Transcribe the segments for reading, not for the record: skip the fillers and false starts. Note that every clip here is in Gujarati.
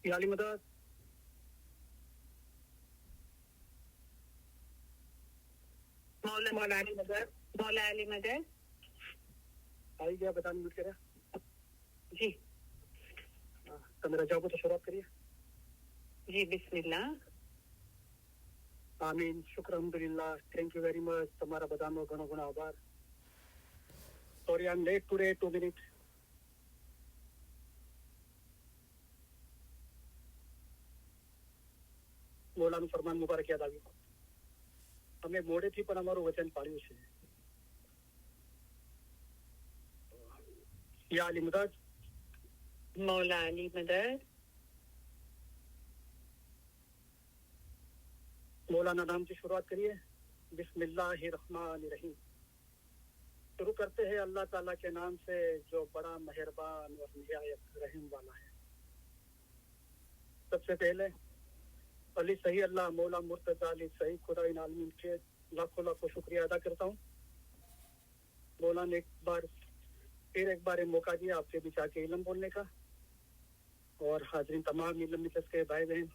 याली मदद मौला मौला अली मदद मौला अली मदद आई गया बताने मिल करा जी तो मेरा जवाब तो शुरुआत करिए जी बिस्मिल्लाह आमीन शुक्र अल्हम्दुलिल्लाह थैंक यू वेरी मच तुम्हारा बदानो घणो घणो आभार sorry I am late today 2 minute મૌલાનું ફરમાન મુબારક યાદ આવ્યું અમે મોડેથી પણ અમારું વચન પાળ્યું છે યા અલી મદદ मौला अली मदद मौलाना नाम से शुरुआत करिए बिस्मिल्लाहिर्रहमानिर्रहीम शुरू करते हैं अल्लाह ताला के नाम से जो बड़ा मेहरबान और निहायत रहम वाला है सबसे पहले अली सही अल्लाह मौला मुर्तजा अली सही खुदा इन आलमीन के लाखों लाखों शुक्रिया अदा करता हूँ मौला ने फिर एक बार मौका दिया आपसे भी जाके इल्म बोलने का और हाजिरीन तमाम इल्म मिजलिस के भाई बहन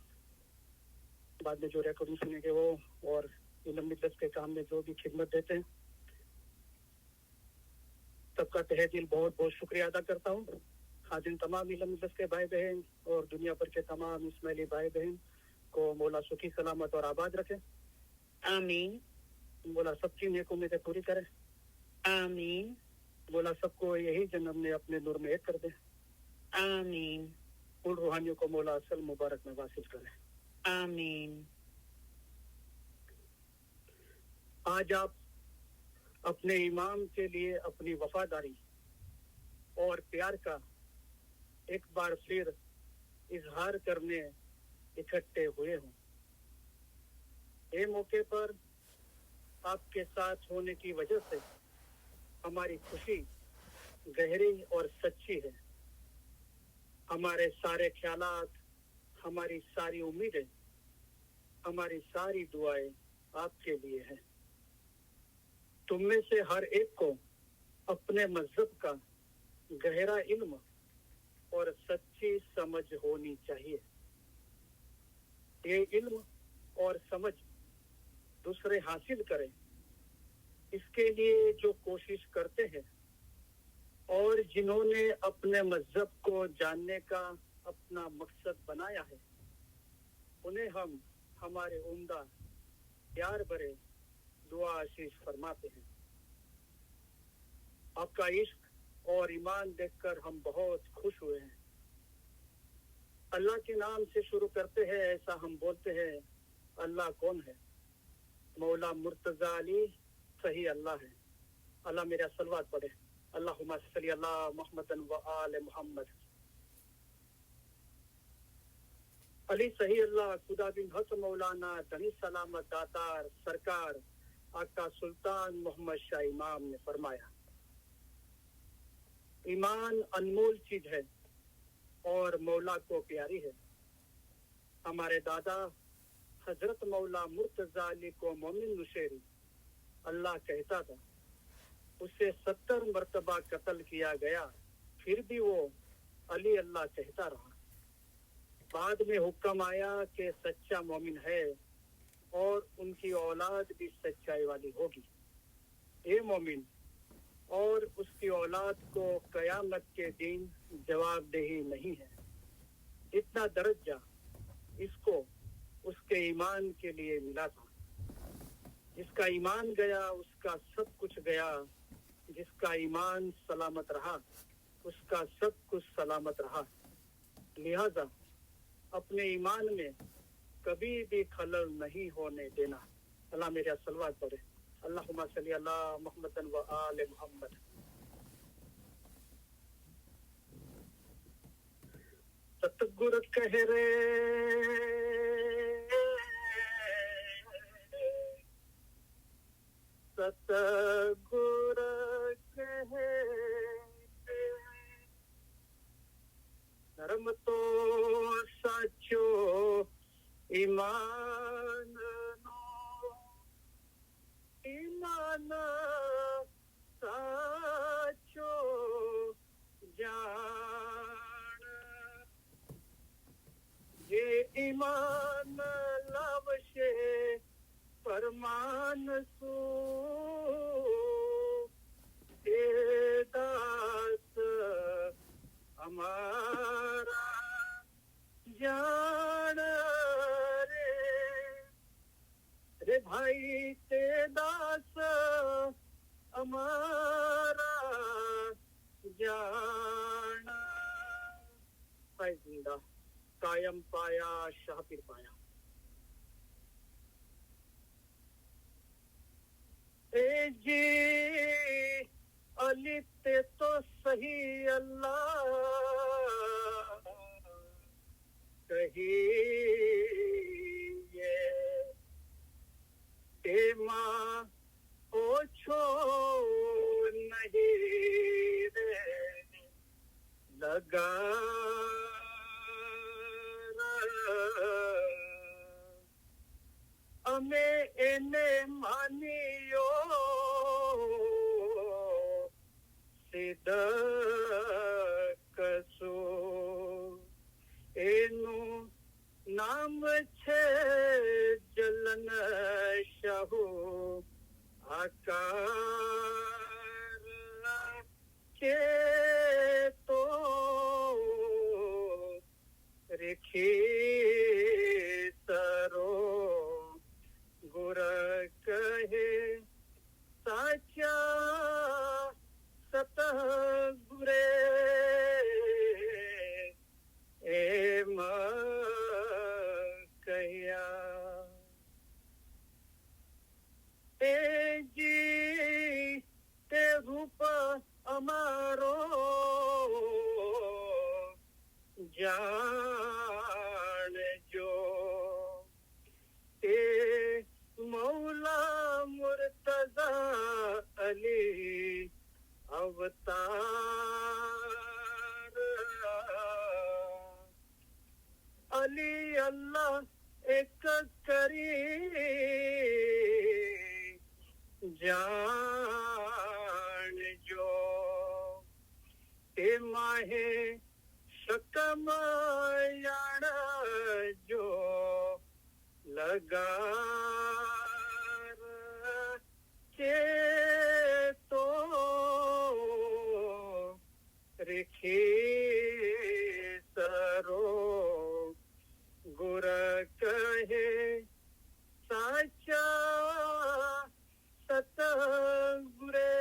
बाद में जो रिकॉर्डिंग सुनेंगे वो और इल्म मिजलिस के काम में जो भी खिदमत देते हैं सबका तहे दिल बहुत बहुत शुक्रिया अदा करता हूँ हाजिरीन तमाम इल्म मिजलिस के भाई बहन और दुनिया भर के तमाम इस्माइली भाई बहन को मौला सुखी सलामत और आबाद रखे आमीन मौला सबकी नेक उम्मीदें पूरी करे आमीन मौला सबको यही जन्म में अपने नूर में एक कर दे आमीन उन रूहानियों को मौला असल मुबारक में वासिल करे आमीन आज आप अपने इमाम के लिए अपनी वफादारी और प्यार का एक बार फिर इजहार करने इकट्ठे हुए हों ये मौके पर आपके साथ होने की वजह से हमारी खुशी गहरी और सच्ची है हमारे सारे ख्यालात हमारी सारी उम्मीदें हमारी सारी दुआएं आपके लिए हैं तुम में से हर एक को अपने मजहब का गहरा इल्म और सच्ची समझ होनी चाहिए ये इल्म और समझ दूसरे हासिल करें इसके लिए जो कोशिश करते हैं और जिन्होंने अपने मजहब को जानने का अपना मकसद बनाया है उन्हें हम हमारे उम्दा प्यार भरे दुआ आशीष फरमाते हैं आपका इश्क और ईमान देखकर हम बहुत खुश हुए हैं अल्लाह के नाम से शुरू करते हैं ऐसा हम बोलते हैं अल्लाह कौन है मौला मुर्तजा अली सही अल्लाह है अल्लाह मेरा सलवात पढ़े अल्लाहुम्मा सल्ली अला मुहम्मदन व आले मुहम्मद अली सही अल्लाह खुदा बिन हक मौलाना धनी सलामत दातार सरकार आका सुल्तान मोहम्मद शाह इमाम ने फरमाया ईमान अनमोल चीज है और मौला को प्यारी है हमारे दादा हजरत मौला मुर्तजा अली को मोमिन नुशेरी अल्लाह कहता था उसे 70 मर्तबा कत्ल किया गया फिर भी वो अली अल्लाह कहता रहा बाद में हुक्म आया कि सच्चा मोमिन है और उनकी औलाद भी सच्चाई वाली होगी ये मोमिन और उसकी औलाद को कयामत के दिन जवाबदेही नहीं है इतना दर्जा इसको उसके ईमान के लिए मिला था जिसका ईमान गया उसका सब कुछ गया जिसका ईमान सलामत रहा उसका सब कुछ सलामत रहा लिहाजा अपने ईमान में कभी भी खलल नहीं होने देना अल्लाह मेरा सलवात पढ़े अल्लाहुम्मा सल्ली अला मुहम्मदन व आले मुहम्मद सतगुरु कह रे सतगुरु कह धर्म तो साचो ईमान ईमान साचो जान है जिंदा कायम पाया शाह पीर पाया ए जी अली ते तो सही अल्लाह कहिए ते माँ ओछो नहीं रे लगा अमे एने मानियो सिदकसो एनु नाम छे जलन शाहू आकार के तो रेखी सरो गुर कहे साचा सतह गुरे एम कहिया ए जी ते रूप अमारो जान जो ते मौला मुर्तजा अली अवतार अली अल्लाह एक करी जान जो ते माहे शकम याण जो लगा के तो रिखी सरो गुर कहे साचा सत गुरे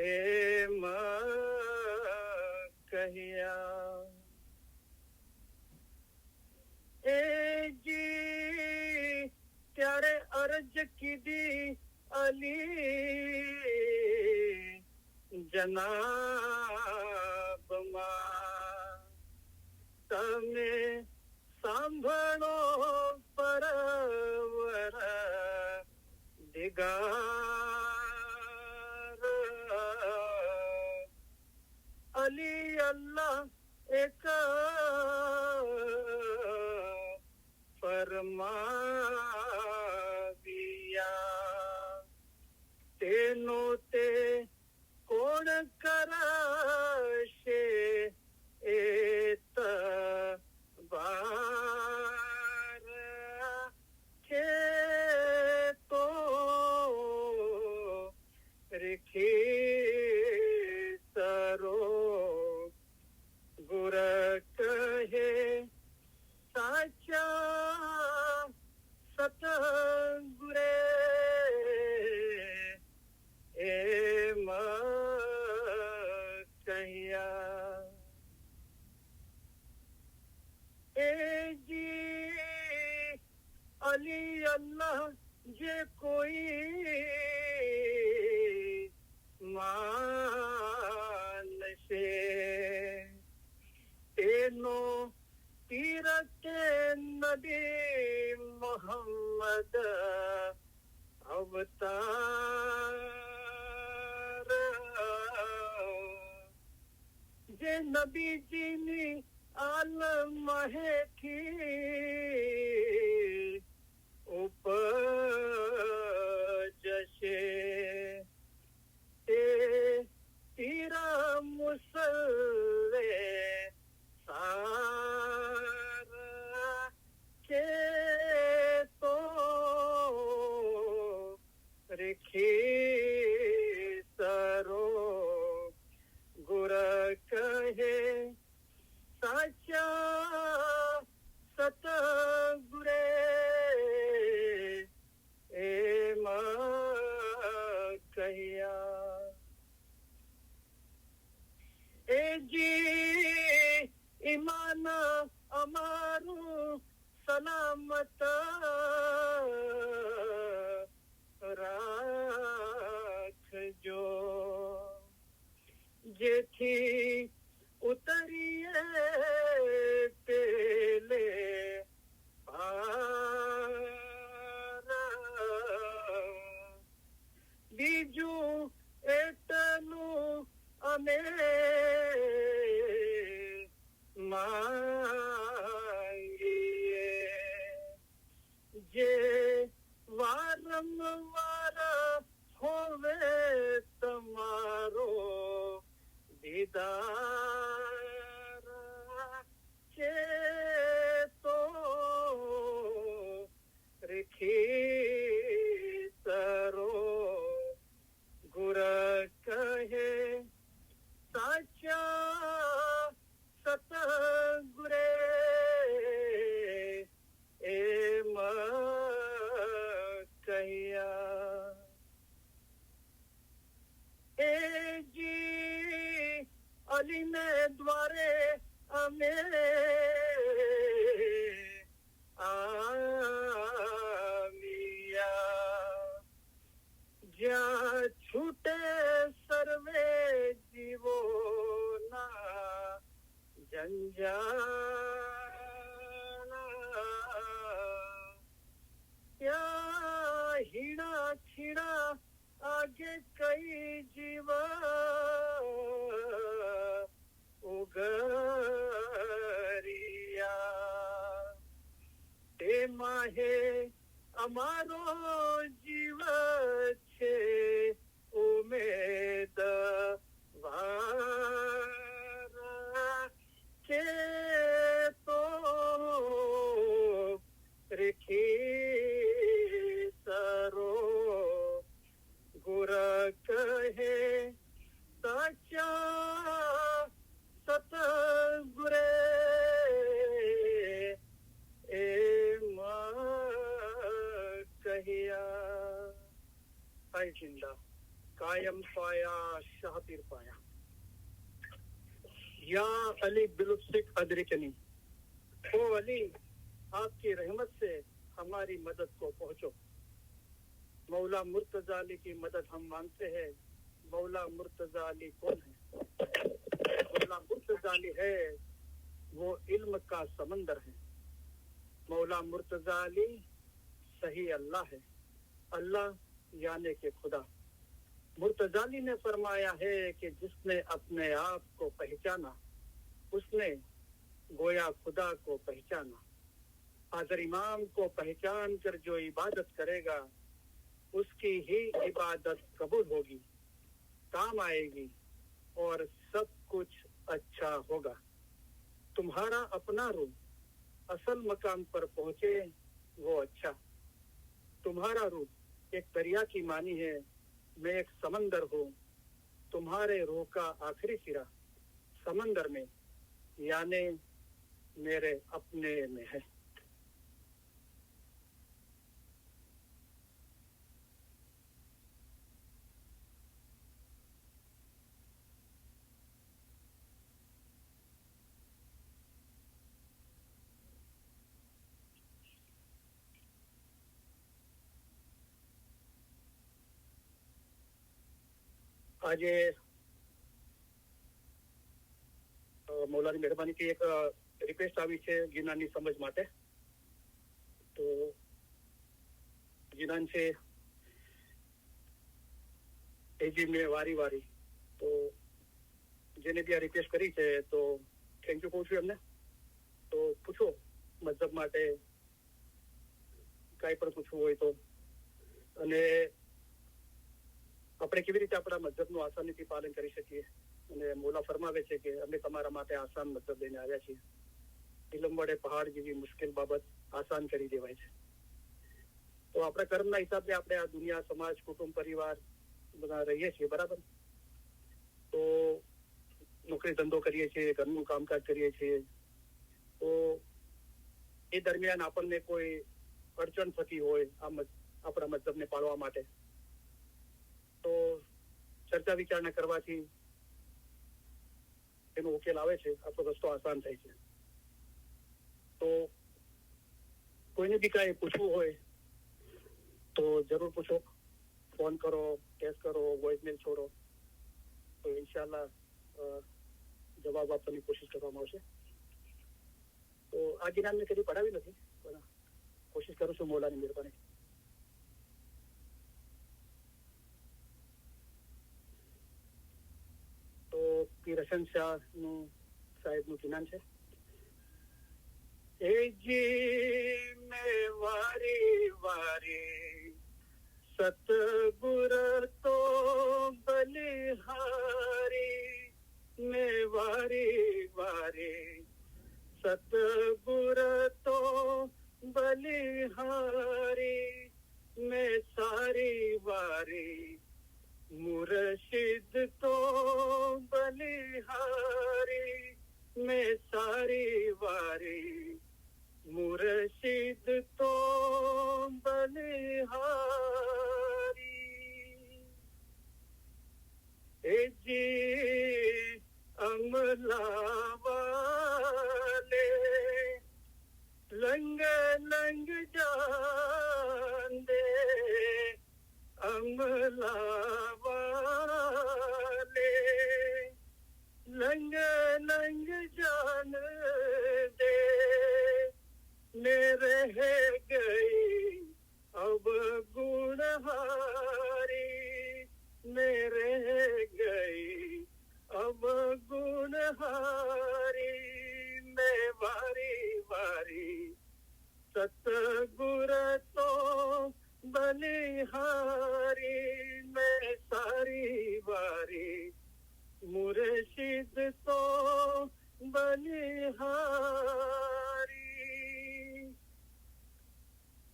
एम कहिया ए जी त्यारे अर्ज की दी अली जनाब मां तमे सांभळो परवर दिगार अली अल्लाह एक फरमाविया तेनो ते कोण कराशे एत बार के तो रिखी सरो गुर कहे साचा सत गुरे एम कहिया ए जी अली अल्लाह जे कोई मान से तेनो पीर के नबी मोहम्मद अवतार जे नबी जी नी आलम है थी उपजशे ते तीरा मुसल्ले सारा के तो रिखी सरो गुर कहे साचा सत ઈમાન અમારું સલામત રાખજો જેથી ઉતરીએ પેલે બીજું એટલું અમે માંગીએ જે વારંવાર હોવે તમારો દીદાર છે તો રેખીતરો ગુર કહે સાચા સતગુરે એમ કહ્યા એ જી અલીને દ્વારે અમે આવ્યા જ્યાં છૂટે સર્વે જીવોના જંજાળા ત્યાં હીણા ખીણા આગે કઈ જીવ ઉગરિયા તે માહે અમારો જીવ છે ઉમેદ વારા છે તો રેખી સરો ગુર કહે સાચા સતગુરે એમ કહ્યા હાય જિંદા कायम पाया शाहपीर पाया या अली बिलुफ्सिक अदरिकनी ओ अली आपकी रहमत से हमारी मदद को पहुंचो मौला मुर्तजा अली की मदद हम मांगते हैं मौला मुर्तजा अली कौन है मौला मुर्तजा अली है वो इल्म का समंदर है मौला मुर्तजा अली सही अल्लाह है अल्लाह यानी के खुदा मुर्तजाली ने फरमाया है कि जिसने अपने आप को पहचाना उसने गोया खुदा को पहचाना हाज़िर इमाम को पहचान कर जो इबादत करेगा उसकी ही इबादत कबूल होगी काम आएगी और सब कुछ अच्छा होगा तुम्हारा अपना रूह असल मकाम पर पहुंचे वो अच्छा तुम्हारा रूह एक दरिया की मानी है मैं एक समंदर हूँ तुम्हारे रूह का आखिरी सिरा समंदर में यानी मेरे अपने में है આજે મૌલાની મહેરબાનીથી એક રિક્વેસ્ટ આવી છે જીનાની સમજ માટે તો જીનાન છે એજી મેં વારી તો જેને બી આ રિક્વેસ્ટ કરી છે તો થેન્ક યુ કહું છું એમને તો પૂછો મતલબ માટે કાંઈ પણ પૂછવું હોય તો અને આપણે કેવી રીતે આપણા મતલબનું આસાનીથી પાલન કરી શકીએ અને મૌલા ફરમાવે છે કે અમે તમારા માટે આસાન મતલબ લઈને આવ્યા છીએ ઇલમ વડે પહાડ જેવી મુશ્કેલ બાબત આસાન કરી દેવાય છે તો આપણા કર્મના હિસાબે આપણે આ દુનિયા સમાજ કુટુંબ પરિવાર બધા રહીએ છીએ બરાબર તો નોકરી ધંધો કરીએ છીએ ઘરનું કામકાજ કરીએ છીએ તો એ દરમિયાન આપણને કોઈ અડચણ થતી હોય આપણા મતલબને પાળવા માટે તો ચર્ચા વિચારણા કરવાથી એનો ઉકેલ આવે છે આપણો રસ્તો આસાન થાય છે. તો કોઈને બી કાંઈ પૂછવું હોય તો જરૂર પૂછો, ફોન કરો, ટેક્સ્ટ કરો, વોઇસમેલ છોડો, તો ઇન્શાલ્લાહ જવાબ આપવાની કોશિશ કરવામાં આવશે. તો આ જ્ઞાન મેં કદી પઢાવી નથી, પણ કોશિશ કરું છું મોલાની મહેરબાની. તો પીર હસન શાહનું સાહેબનું જ્ઞાન છે. એ જી મેં વારી વારી સતગુર તો બલિહારી, મેં વારી વારી સતગુર તો બલિહારી, મેં સારી વારી મુર્શિદ તો બલિહારી, મેં સારી વારી મુર્શિદ તો બલિહારી. એ જી અમલા વાલે લંગ લંગ જાન દે, અમલા વાલે લંગ લંગ જાન દે, મેં રહ ગઈ અબ ગુણહારી, મેં રહ ગઈ અબ ગુણહારી, મેં વારી વારી સતગુર તો બલિહારી, મેં સારી વારી મુર્શિદ તો બલિહારી.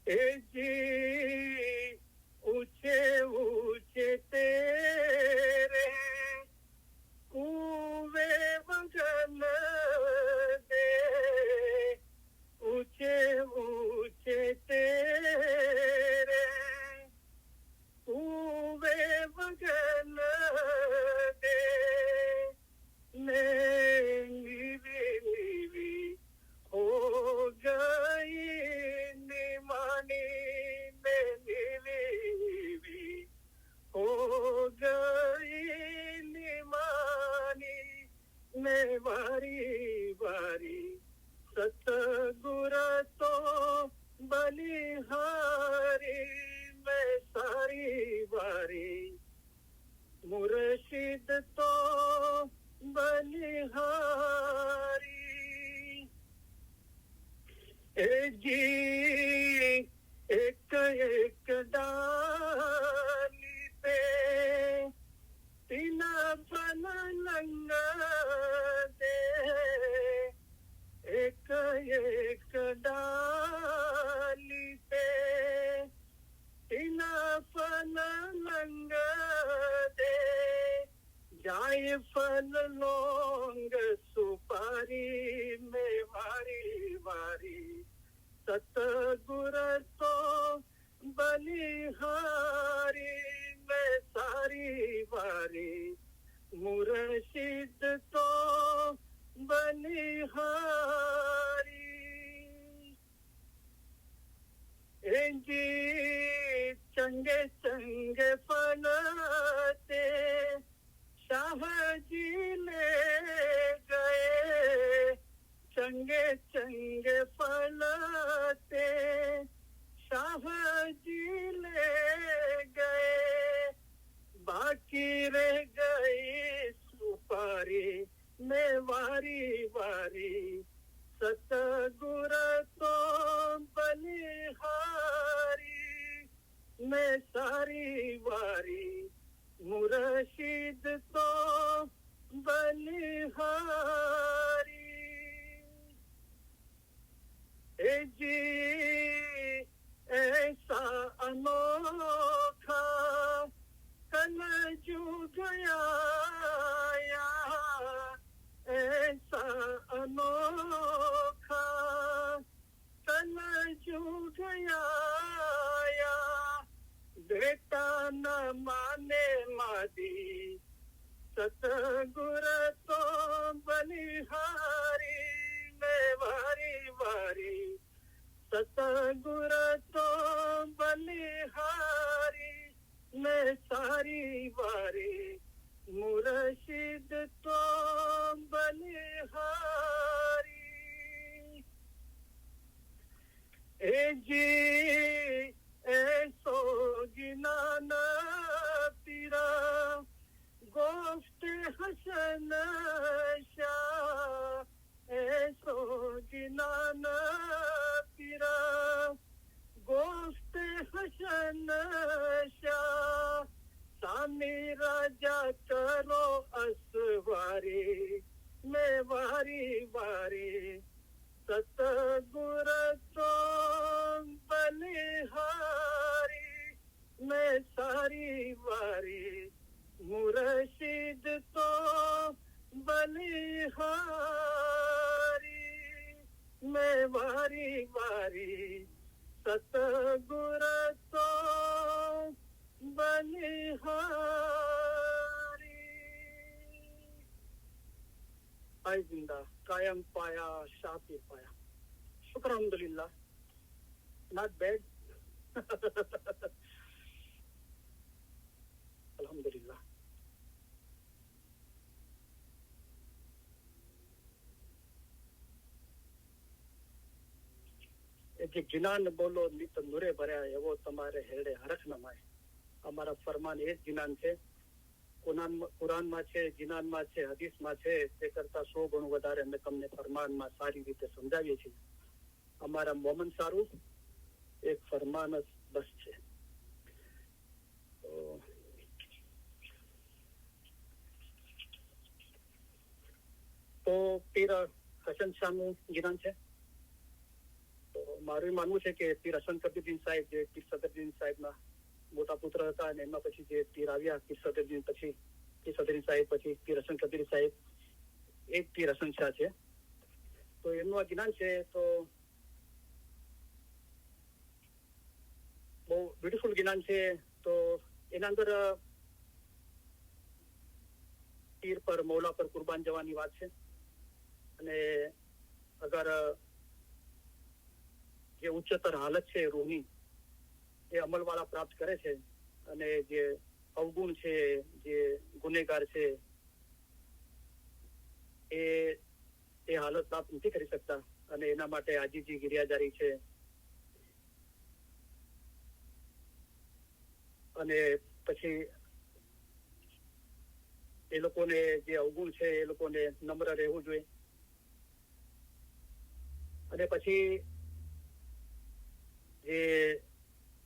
એ જી ઊંચે ઊંચે તેરે કુવે વગન દે, ઊંચે ઊંચે તેરે કુવે વગન દે, मैं नीवी नीवी हो गई निमानी, मैं नीवी नीवी हो गई निमानी, मैं वारी वारी सतगुर तो बलिहारी, मैं सारी वारी मुर्शिद तो बलिहारी. ए जी एक एक डाली पे तीन फल लंग दे, एक एक डाली पे तीन फल लंग दे, जाय फल लौंग सुपारी, में वारी वारी सतगुर तो बलिहारी, में सारी वारी मुर्शिद तो बलिहारी. जी चंगे चंगे फल ते शाह जी ले गए, चंगे चंगे फल ते शाह जी ले गए, बाकी रह गई सुपारी, में वारी वारी सतगुर तो बलिहारी, में सारी वारी मुर्शिद तो बलिहारी. ए जी ऐसा अनोखा कल जुग आया, ऐसा अनोखा कल जुग आया, बेटा न माने मादी सतगुर तो वारी सतगुर तो बलिहारी मैं सारी वारी मुर्शिद तो बलिहारी ए जी ऐसो गिनाना पीरा गोफ्त हसन शाह ऐसो गिनाना पीरा गोफ्त हसन शाह सामी राजा करो असवारी मैं वारी वारी सतगुर तो बलिहारी मैं सारी वारी मुर्शिद तो बलिहारी मैं वारी वारी सतगुर तो बलिहारी आय जिंदा कायम पाया शाफी पाया शुक्र अल्हम्दुलिल्लाह नॉट बैड अल्हम्दुलिल्लाह જે જ્ઞાન બોલો નિત નુરે ભર્યા એવો તમારે હેડે હરખ ન માય અમારા ફરમાન એ જ જ્ઞાન છે કુરાનમાં છે જ્ઞાનમાં છે હદીસમાં છે તે કરતા 100 ગણું વધારે અમે તમને ફરમાનમાં સારી રીતે સમજાવીએ છીએ અમારા મોમન સારું એક ફરમાન જ બસ છે તો પીર હસન શાહનું જ્ઞાન છે તો મારું માનવું છે કે પીર હસન કબીરદીન સાહેબ જે પીર સદરદીન સાહેબના મોટા પુત્ર હતા અને એમના પછી જે પીર આવ્યા પીર સદરદીન પછી પીર સદરદીન સાહેબ પછી પીર હસન કબીર સાહેબ એક પીર હસન શાહ છે તો એમનું આ જ્ઞાન છે તો બહુ બ્યુટીફુલ જ્ઞાન છે તો એના અંદર પીર પર મૌલા પર કુરબાન જવાની વાત છે અને અગર જે ઉચ્ચતર હાલત છે રૂહની એ અમલવાળા પ્રાપ્ત કરે છે અને જે અવગુણ છે જે ગુનેગાર છે એ હાલત પ્રાપ્ત નથી કરી શકતા અને એના માટે આજીજી ગિરિયાજારી છે અને પછી એ લોકોને જે અવગુણ છે એ લોકોને નમ્ર રહેવું જોઈએ અને પછી જે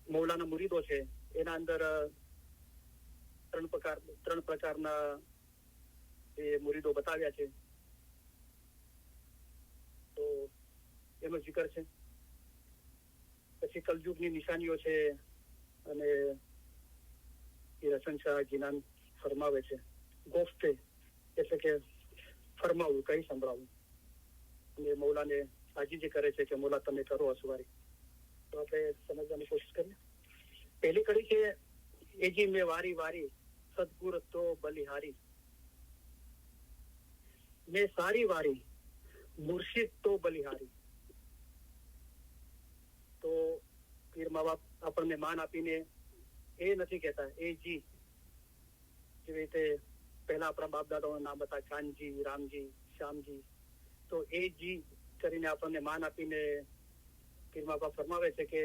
મૌલાના મુરીદો છે એના અંદર ત્રણ પ્રકારના જે મુરીદો બતાવ્યા છે તો એનો જિકર છે પછી કલયુગની નિશાનીઓ છે અને એ હસન શાહ જીનાન ફરમાવે છે ગોફતે એટલે કે ફરમાવું કઈ સંભળાવું અને મૌલાને આજીજી કરે છે કે મૌલા તમે કરો અસવારી તો આપણે સમજવાની કોશિશ કરીએ પહેલી કડી છે એજી મેં વારી વારી સદગુર તો બલિહારી મેં સારી વારી મુર્શિદ તો બલિહારી તો પીર મા બાપ આપણને માન આપીને એ નથી કહેતા એ જી જેવી રીતે પહેલા આપણા બાપ દાદાઓના નામ હતા કાનજી રામજી શ્યામજી તો એ જી કરીને આપણને માન આપીને પીર મા બાપ ફરમાવે છે કે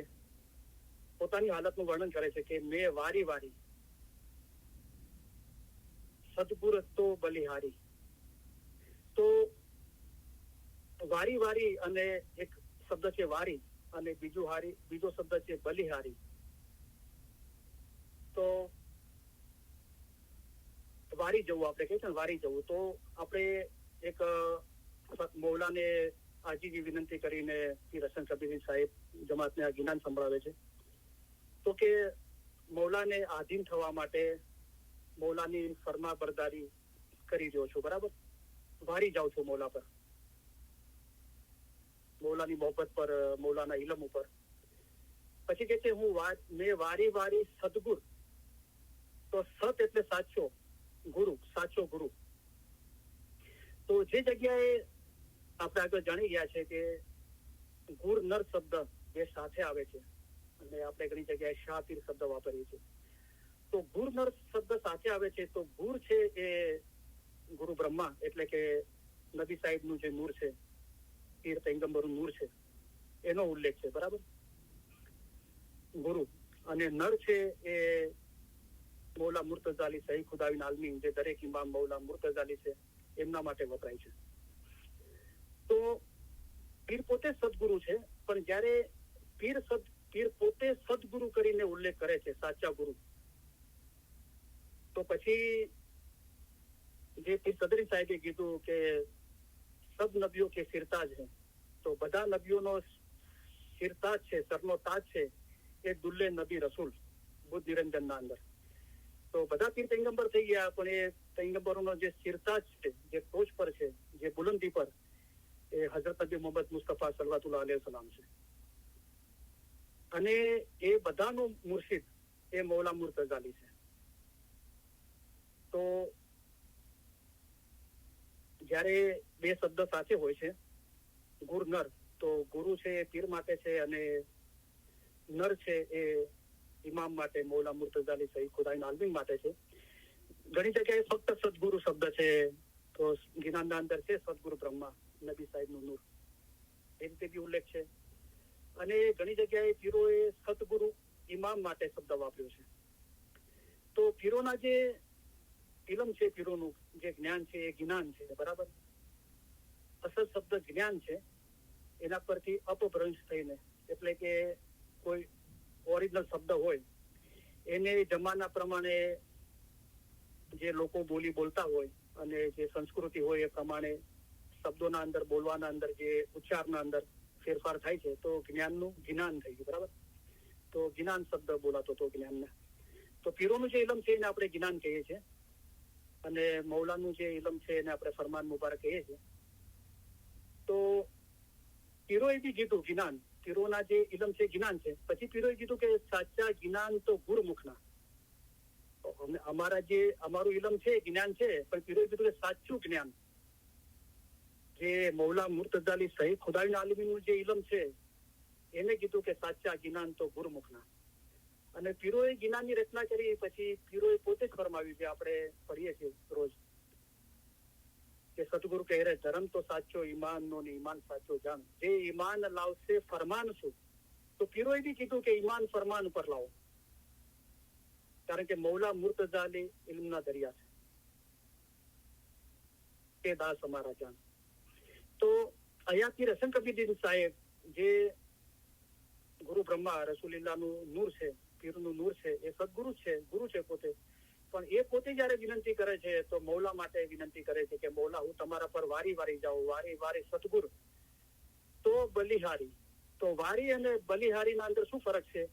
પોતાની હાલતનું વર્ણન કરે છે કે મેં વારી વારી સદગુર તો બલિહારી તો વારી વારી અને એક શબ્દ છે વારી અને બીજો શબ્દ છે બલિહારી તો વારી જવું આપણે કહીએ છીએ વારી જવું તો આપણે એક મૌલાને આજીજી વિનંતી કરીને પીર હસન કબીર સાહેબ જમાતને આ જ્ઞાન સંભળાવે છે તો કે મૌલાને આધીન થવા માટે મૌલાની ફરમા બરદારી કરી રહ્યો છું બરાબર વારી જાઉં છું મૌલા પર મૌલાની મોહબ્બત પર મૌલાના ઇલમ ઉપર પછી કે છે હું મેં વારી વારી સદગુર તો સત એટલે સાચો ગુરુ તો જે જગ્યાએ આપણે આગળ જાણી ગયા છે કે ગુર નર શબ્દ જે સાથે આવે છે, અને આપણે ઘણી જગ્યાએ શાહ પીર શબ્દ વાપરીએ છીએ. તો ગુર નર શબ્દ સાથે આવે છે, તો ગુર છે એ ગુરુ બ્રહ્મા એટલે કે નબી સાહેબનું જે નૂર છે, પીર પૈગંબરનું નૂર છે, એનો ઉલ્લેખ છે. બરાબર. ગુરુ અને નર છે એ મૌલા મુર્તઝાલી સહી ખુદાવીન આલમીન, જે દરેક ઇમામ મૌલા મુર્તઝાલી છે એમના માટે વપરાય છે. તો પીર પોતે સદગુરુ છે, પણ જ્યારે પીર પોતે સદગુરુ કરીને ઉલ્લેખ કરે છે, સાચા ગુરુ, તો પછી જે પીર સદરી સાહેબે કીધું કે સબ નબીઓ કે સિરતાજ છે, તો બધા નબીઓનો સિરતાજ છે, સરનો તાજ છે એ દુલ્લે નબી રસૂલ બુદ્ધ નિરંજનના અંદર. તો બધા પીર પૈગંબર થઈ ગયા, પણ એ પૈગંબરોનો જે સિરતાજ છે, જે ટોચ પર છે, જે બુલંદી પર, એ હઝરત નબી મોહમ્મદ મુસ્તફા સલ્લલ્લાહુ અલૈહિ વસલ્લમ છે. અને એ બધાનું મુર્શિદ એ મૌલા મુર્તઝાલી છે. તો જ્યારે બે શબ્દ સાથે હોય છે, ગુર નર, તો ગુરુ છે એ પીર માટે છે, અને નર છે એ ઇમામ માટે, મૌલા મુર્તઝાલી સહી ખુદાઈન આલમીન માટે છે. ઘણી જગ્યાએ ફક્ત સદગુરુ શબ્દ છે, તો જ્ઞાનના અંદર છે સદગુરુ બ્રહ્મા નબી સાહેબનું નૂર, એ રીતે બી ઉલ્લેખ છે. અને ઘણી જગ્યાએ પીરોએ સદગુરુ ઇમામ માટે શબ્દ વાપર્યો છે. તો પીરોના જે ઇલમ છે, પીરોનું જે જ્ઞાન છે એ જ્ઞાન છે. બરાબર. અસલ શબ્દ જ્ઞાન છે, એના પરથી અપભ્રંશ થઈને, એટલે કે કોઈ ઓરિજિનલ શબ્દ હોય એને જમાના પ્રમાણે જે લોકો બોલી બોલતા હોય અને જે સંસ્કૃતિ હોય એ પ્રમાણે શબ્દોના અંદર, બોલવાના અંદર, જે ઉચ્ચારના અંદર ફેરફાર થાય છે, તો જ્ઞાનનું જ્ઞાન થઈ ગયું. બરાબર. તો જ્ઞાન શબ્દ બોલાતો હતો જ્ઞાનને. તો પીરોનું જે ઇલમ છે એને આપણે જ્ઞાન કહીએ છીએ, અને મૌલાનું જે ઇલમ છે એને આપણે ફરમાન મુબારક કહીએ છીએ. તો પીરોએ બી કીધું જ્ઞાન, પીરોના જે ઇલમ છે જ્ઞાન છે. પછી પીરોએ કીધું કે સાચા જ્ઞાન તો ગુરુમુખના. અમારું ઇલમ છે, જ્ઞાન છે, પણ પીરોએ કીધું કે સાચું જ્ઞાન જે મૌલા મુર્તઝાલી સહી ખુદાઈન આલમીનનું જે ઇલમ છે, એને કીધું કે સાચા જ્ઞાન તો ગુરુમુખના. અને પીરોએ જ્ઞાનની રચના કરી. પછી પીરોએ પોતે જ ફરમાવ્યું, જે આપણે પઢીએ છીએ રોજ, કે સતગુરુ કહે રે ધર્મ તો સાચો ઈમાન નો ને ઈમાન સાચો જાણ, જે ઈમાન લાવશે ફરમાન શું. તો પીરોએ બી કીધું કે ઈમાન ફરમાન ઉપર લાવો, કારણ કે મૌલા મુર્તઝાલી ઇલ્મના દરિયા છે, કે દાસ અમારા જાન. તો અહીંયા પીર હસન કબીરદીન સાહેબ, જે ગુરુ બ્રહ્મા રસૂલિલ્લાહનું નૂર છે, પીરનું નૂર છે, એ સદગુરુ છે, ગુરુ છે પોતે. પણ એ પોતે જયારે વિનંતી કરે છે, તો મૌલા માટે વિનંતી કરે છે કે મૌલા, હું તમારા પર વારી વારી જાઉં, વારી વારી સદગુરુ તો બલિહારી. તો વારી અને બલિહારીના અંદર શું ફરક છે?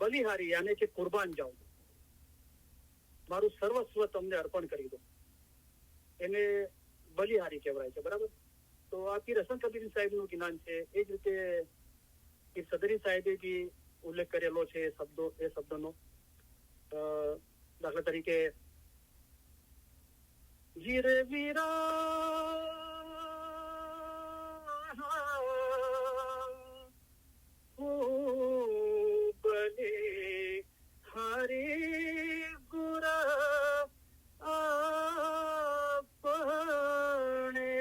બલિહારી યાને કે કુરબાન જાઉં, મારું સર્વસ્વ તમને અર્પણ કરી દો, એને બલિહારી કહેવાય છે. બરાબર. તો આ પીર હસન કબીર સાહેબનું જ્ઞાન છે. એ જ રીતે પીર સદરી સાહેબે બી ઉલ્લેખ કરેલો છે એ શબ્દનો. દાખલા તરીકે વીરે વીરા બલે હરી ગુરા આપણે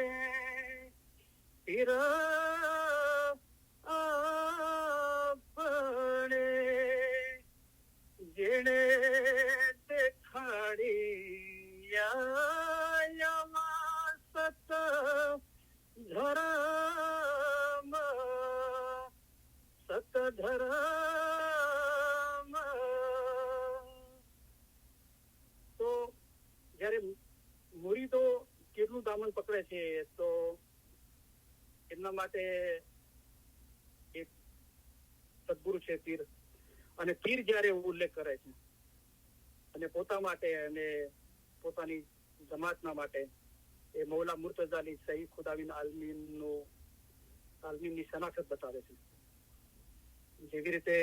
તીરા આપણે જેણે સતધરમ. તો જયારે મુરીદો પીરનું દામન પકડે છે, તો એમના માટે એક સદગુરુ છે પીર. અને પીર જયારે ઉલ્લેખ કરે છે અને પોતા માટે અને પોતાની જમાતના માટે, એ મૌલા મુર્તઝાલી સહી ખુદાવીન આલમીનની શનાખત બતાવે છે. જેવી રીતે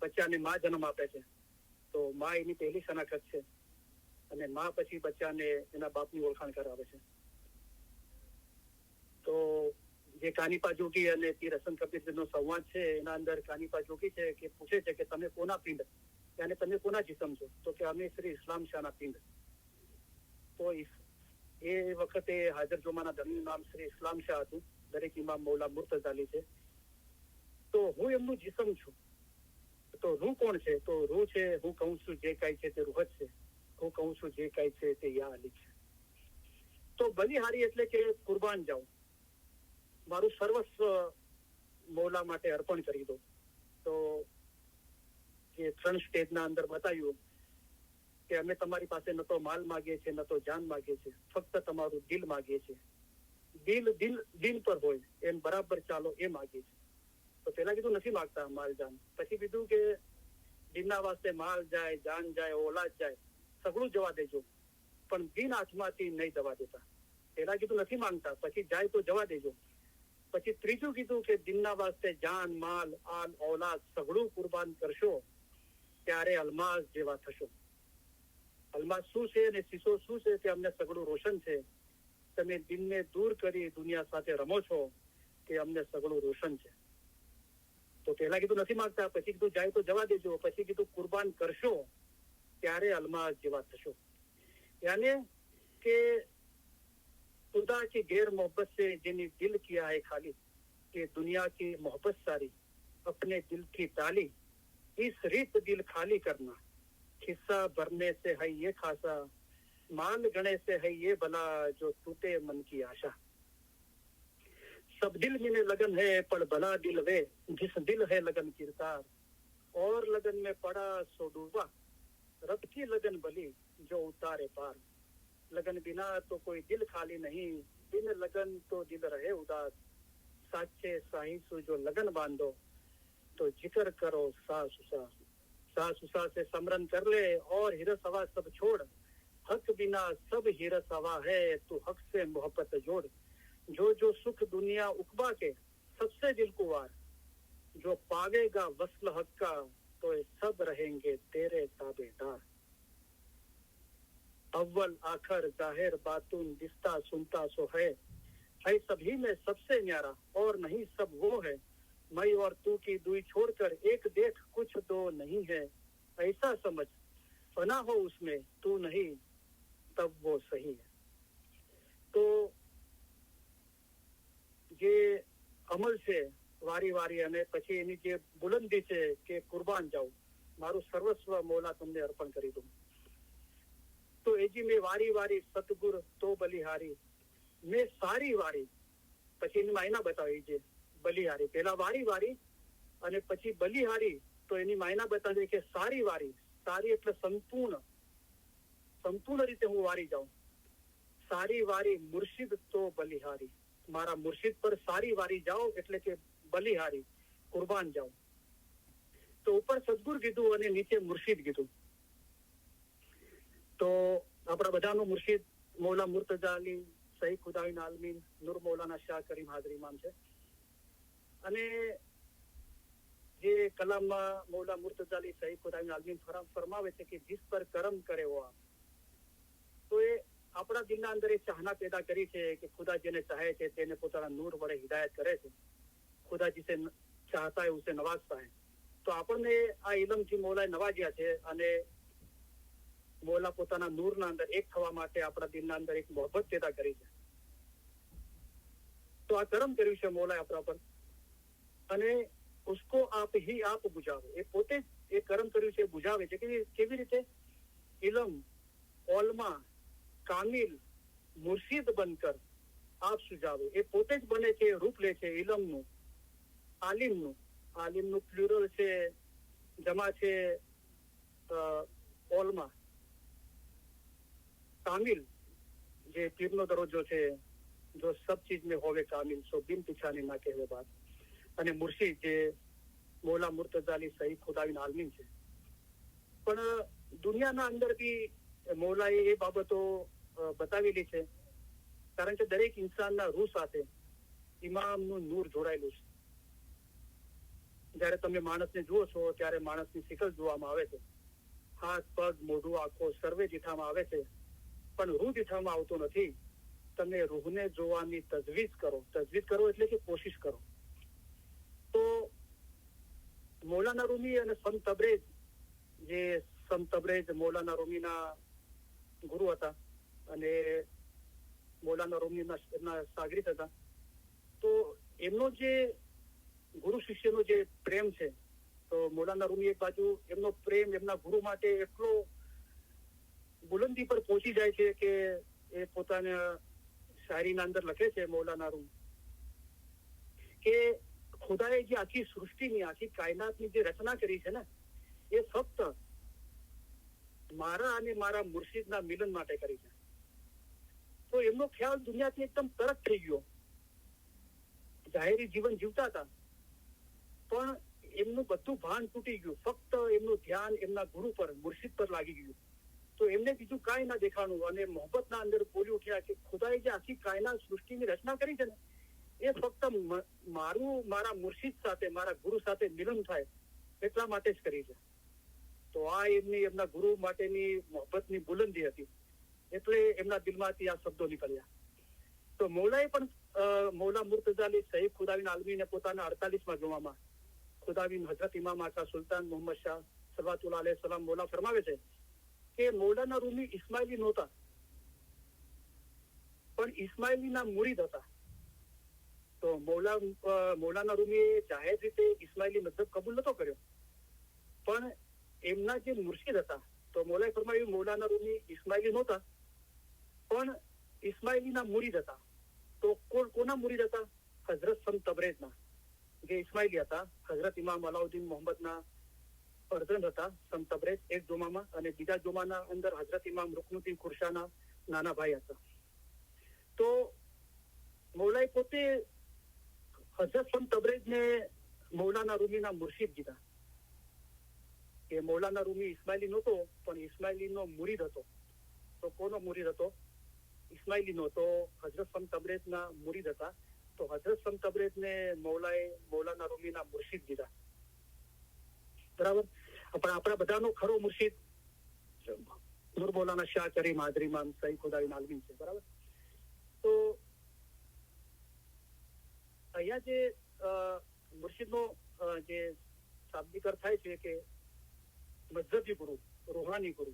બચ્ચાને માં જન્મ આપે છે, તો માં એની પહેલી શનાખત છે, અને માં પછી બચ્ચાને એના બાપની ઓળખાણ કરાવે છે. તો જે કાનીપા જોગી અને પીર હસન કબીરનો સંવાદ છે એના અંદર કાનીપા જોગી છે કે પૂછે છે કે તમે કોના પિંડ અને તમે કોના જીસમ છો, તો કે અમે શ્રી ઇસ્લામ શાહના પિંડ. તો એ વખતે હાજર જોમાના ધર્મનું નામ શ્રી ઇસ્લામ શાહ હતું. દરેક ઇમામ મૌલા મુર્તઝાલી છે. તો હું એમનું જીસમ છું. તો રૂહ કોણ છે? તો રૂહ છે, હું કહું છું જે કાંઈ છે તે રૂહ જ છે. હું કહું છું જે કાંઈ છે તે યા અલી છે. તો બલિહારી એટલે કે કુરબાન જાઉં, મારું સર્વસ્વ મૌલા માટે અર્પણ કરી દો. તો જે 3 સ્ટેજના અંદર બતાવ્યું કે અમે તમારી પાસે ન તો માલ માગીએ છીએ, ન તો જાન માગીએ છીએ, ફક્ત તમારું દિલ માગીએ છીએ. દિલ પર હોય એમ બરાબર ચાલો એ માગીએ છીએ. તો પેલા કીધું નથી માગતા માલ જાન. પછી કીધું કે દિનના વાસ્તે માલ જાય, જાન જાય, ઓલાદ જાય, સગળું જવા દેજો, પણ દિન હાથમાંથી નહીં જવા દેતા. પેલા કીધું નથી માંગતા, પછી જાય તો જવા દેજો. પછી ત્રીજું કીધું કે દિનના વાસ્તે જાન, માલ, આલ, ઓલાદ સગળું કુરબાન કરશો ત્યારે અલમાસ જેવા થશો. અલમાસ શું છે અને શીશો શું છે તે અમને સગળું રોશન છે. તમે દિનને દૂર કરી દુનિયા સાથે રમો છો કે અમને સગળું રોશન છે. તો પેલા કીધું નથી માંગતા, પછી કીધું જાય તો જવા દેજો, પછી કીધું કુરબાન કરશો ત્યારે અલમાસ જેવા થશો. યાને કે खुदा की गैर मोहब्बत से जिन्हें दिल किया है खाली, कि दुनिया की मोहब्बत सारी अपने दिल की ताली, इस रीत दिल खाली करना, खिस्सा भरने से है ये खासा, माल गणे से है ये भला, जो टूटे मन की आशा. सब दिल में लगन है पर भला दिल वे, जिस दिल है लगन किरदार, और लगन में पड़ा सो डूबा, रब की लगन भली जो उतारे पार. लगन बिना तो कोई दिल खाली नहीं, बिन लगन तो दिल रहे उदास. साचे साहिसु जो लगन बांधो, तो जिक्र करो सास उसा. सास उसा से समरन कर ले और हिरस हवा सब छोड़. हक बिना सब हिरस हवा है, तू हक से मोहब्बत जोड़. जो जो सुख दुनिया उकबा के सबसे दिल को वार, जो पावेगा वस्ल हक का, तो ये सब रहेंगे तेरे ताबेदार. अव्वल आखर जाहिर बातून दिस्ता सुनता सो है सभी में सबसे न्यारा, और नहीं सब वो है. मैं और तू की दुई छोड़कर एक देख कुछ दो नहीं है. ऐसा समझ फना हो उसमें तू नहीं तब वो सही है. तो જે અમલ છે વારી વારી અને પછી એની જે બુલંદી છે કે કુરબાન જાઉં, મારું સર્વસ્વ મૌલા તમને અર્પણ કરી દઉં. તો એજી મેં વારી વારી સતગુર તો બલિહારી, મેં સારી વારી. પછી એની માયના બતાવી છે બલિહારી. પેલા વારી વારી અને પછી બલિહારી. તો એની માયના બતાવી કે સારી વારી. સારી એટલે સંપૂર્ણ રીતે હું વારી જાઉં. સારી વારી મુર્શિદ તો બલિહારી, મારા મુર્શિદ પર સારી વારી જાઓ એટલે કે બલિહારી, કુરબાન જાઓ. તો ઉપર સદગુર કીધું અને નીચે મુર્શિદ કીધું. તો આપણા બધાનો મુર્શિદ મૌલા મુર્તઝા અલી સહી ખુદાઈન આલમીન નૂર મૌલાના શાહ કરીમ હાજર ઇમામ છે. અને જે કલામમાં મૌલા મુર્તઝા અલી સહી ખુદાઈન આલમીન ફરમાવે છે કે જીસ પર કરમ કરે હો આપ. તો એ આપણા દિલના અંદર એ ચાહના પેદા કરી છે કે ખુદા જેને ચાહે છે તેને પોતાના નૂર વડે હિદાયત કરે છે. ખુદા જીસે ચાહતા હે ઉસે નવાજતા હે. તો આપણને આ ઇલમથી મૌલાએ નવાજ્યા છે અને મૌલા પોતાના નૂરના અંદર એક થવા માટે આપણા દિલના અંદર એક મોહબ્બત પેદા કરી છે. તો આ કરમ કર્યું છે મૌલાએ આપણા પર અને ઉસકો આપ હી આપ બુઝાવો. એ પોતે જ એ કરમ કર્યું છે, બુઝાવે છે. કે કેવી રીતે? ઇલમ, ઓલમા, કામિલ, મુર્શિદ બનકર આપ સુજાવો. એ પોતે જ બને છે, રૂપ લે છે ઇલમનું, આલિમનું. આલિમનું પ્લુરલ છે, જમા છે ઓલમા. કામિલ જે પીરનો દરજ્જો છે, જો સબ ચીજ में હોવે કામિલ, સો બિન પીછાની ના કહેવે બાત. અને મુર્શિદ જે મૌલા મુર્તઝા અલી સહી ખુદાઈન આલમીન છે. પણ દુનિયાના અંદર બી મૌલાએ એ બાબતો બતાવેલી છે. કારણ કે દરેક ઇન્સાનના રૂહ સાથે ઇમામનું નૂર જોડાયેલું છે. જયારે તમે માણસને જુઓ છો ત્યારે માણસની શિકલ જોવામાં આવે છે, હાથ, પગ, મોઢું, આંખો સર્વે દીઠામાં આવે છે, પણ રૂહ દીઠામાં આવતો નથી. તમે રૂહને જોવાની તજવીજ કરો એટલે કે કોશિશ કરો. તો મૌલાના રૂમી અને સંત તબરેજ, જે સંત તબરેજ મૌલાના રૂમીના ગુરુ હતા અને મૌલાના રૂમીના એમના સાગરીત હતા. તો એમનો જે ગુરુ શિષ્યનો જે પ્રેમ છે, તો મૌલાના રૂમી એક બાજુ એમનો પ્રેમ એમના ગુરુ માટે એટલો બુલંદી પર પહોંચી જાય છે કે એ પોતાના શાયરીના અંદર લખે છે મૌલાના રૂમ કે ખુદાએ જે આખી સૃષ્ટિની આખી કાયનાતની જે રચના કરી છે ને, એ ફક્ત મારા અને મારા મુર્શિદના મિલન માટે કરી છે. તો એમનો ખ્યાલ દુનિયાથી એકદમ તરત થઈ ગયો. જાહેરી જીવન જીવતા હતા પણ એમનું બધું ભાન તૂટી ગયું. ફક્ત એમનું ધ્યાન એમના ગુરુ પર, મુર્શિદ પર લાગી ગયું. તો એમને બીજું કાંઈ ના દેખાણું અને મોહબ્બતના અંદર બોલી ઉઠ્યા કે ખુદાએ જે આખી કાયનાત સૃષ્ટિની રચના કરી છે ને, એ ફક્ત મારા મુર્શિદ સાથે, મારા ગુરુ સાથે મિલન થાય એટલા માટે જ કરી છે. તો આ એમના ગુરુ માટેની મોહબ્બતની બુલંદી હતી, એટલે એમના દિલમાંથી આ શબ્દો નીકળ્યા. તો મૌલાએ પણ મૌલા મુર્તઝા અલી શહીદ ખુદાબીન આલમીને પોતાના 48માં જોવામાં ખુદાબીન હઝરત ઇમામ આકા સુલતાન મોહમ્મદ શાહ સલ્લલ્લાહુ અલૈહિ વસલ્લમ મૌલા ફરમાવે છે કે મૌલાના રૂમી ઇસ્માઇલી નહોતા, પણ ઇસ્માઇલીના મુરીદ હતા. તો મૌલાના રૂમીએ જાહેર રીતે ઇસ્માઇલી મذહબ કબૂલ નતો કર્યો, પણ એમના જે મુર્શિદ હતા, તો મૌલાએ ફરમાવ્યું મૌલાના રૂમી ઇસ્માઇલી નહોતા પણ ઇસ્માઇલીના મુરીદ હતા. તો કોના મુરીદ હતા? હઝરત સંત તબરેજના, જે ઇસ્માઇલી હતા. હઝરત ઇમામ અલાઉદ્દીન મોહમ્મદના ફરજંદ હતા સંત તબરેજ એક જોમામાં, અને બીજા જોમાના અંદર હઝરત ઇમામ રુકનુદ્દીન ખુરશાના નાના ભાઈ હતા. તો મૌલાએ પોતે હઝરત સંત તબરેજને મૌલાના રૂમીના મુર્શિદ કીધા કે મૌલાના રૂમી ઇસ્માઇલી નહોતો પણ ઇસ્માઇલીનો મુરીદ હતો. તો કોનો મુરીદ હતો? ઇસ્માઇલીનો. તો હઝરત સંત તબરેજના મુરીદ હતા. તો હઝરત સંત તબરેજને મૌલાના રૂમીના મુર્શિદ કીધા. બરાબર. પણ આપણા બધાનો ખરો મુર્શિદ નૂર મૌલાના શાહ કરીમ હાજરી ઇમામ સઈદ ખુદાબીન આલમી છે. બરાબર. તો અહીંયા જે મુર્શિદનો જે શાબ્દિક અર્થ થાય છે કે મઝહબી ગુરુ, રૂહાની ગુરુ.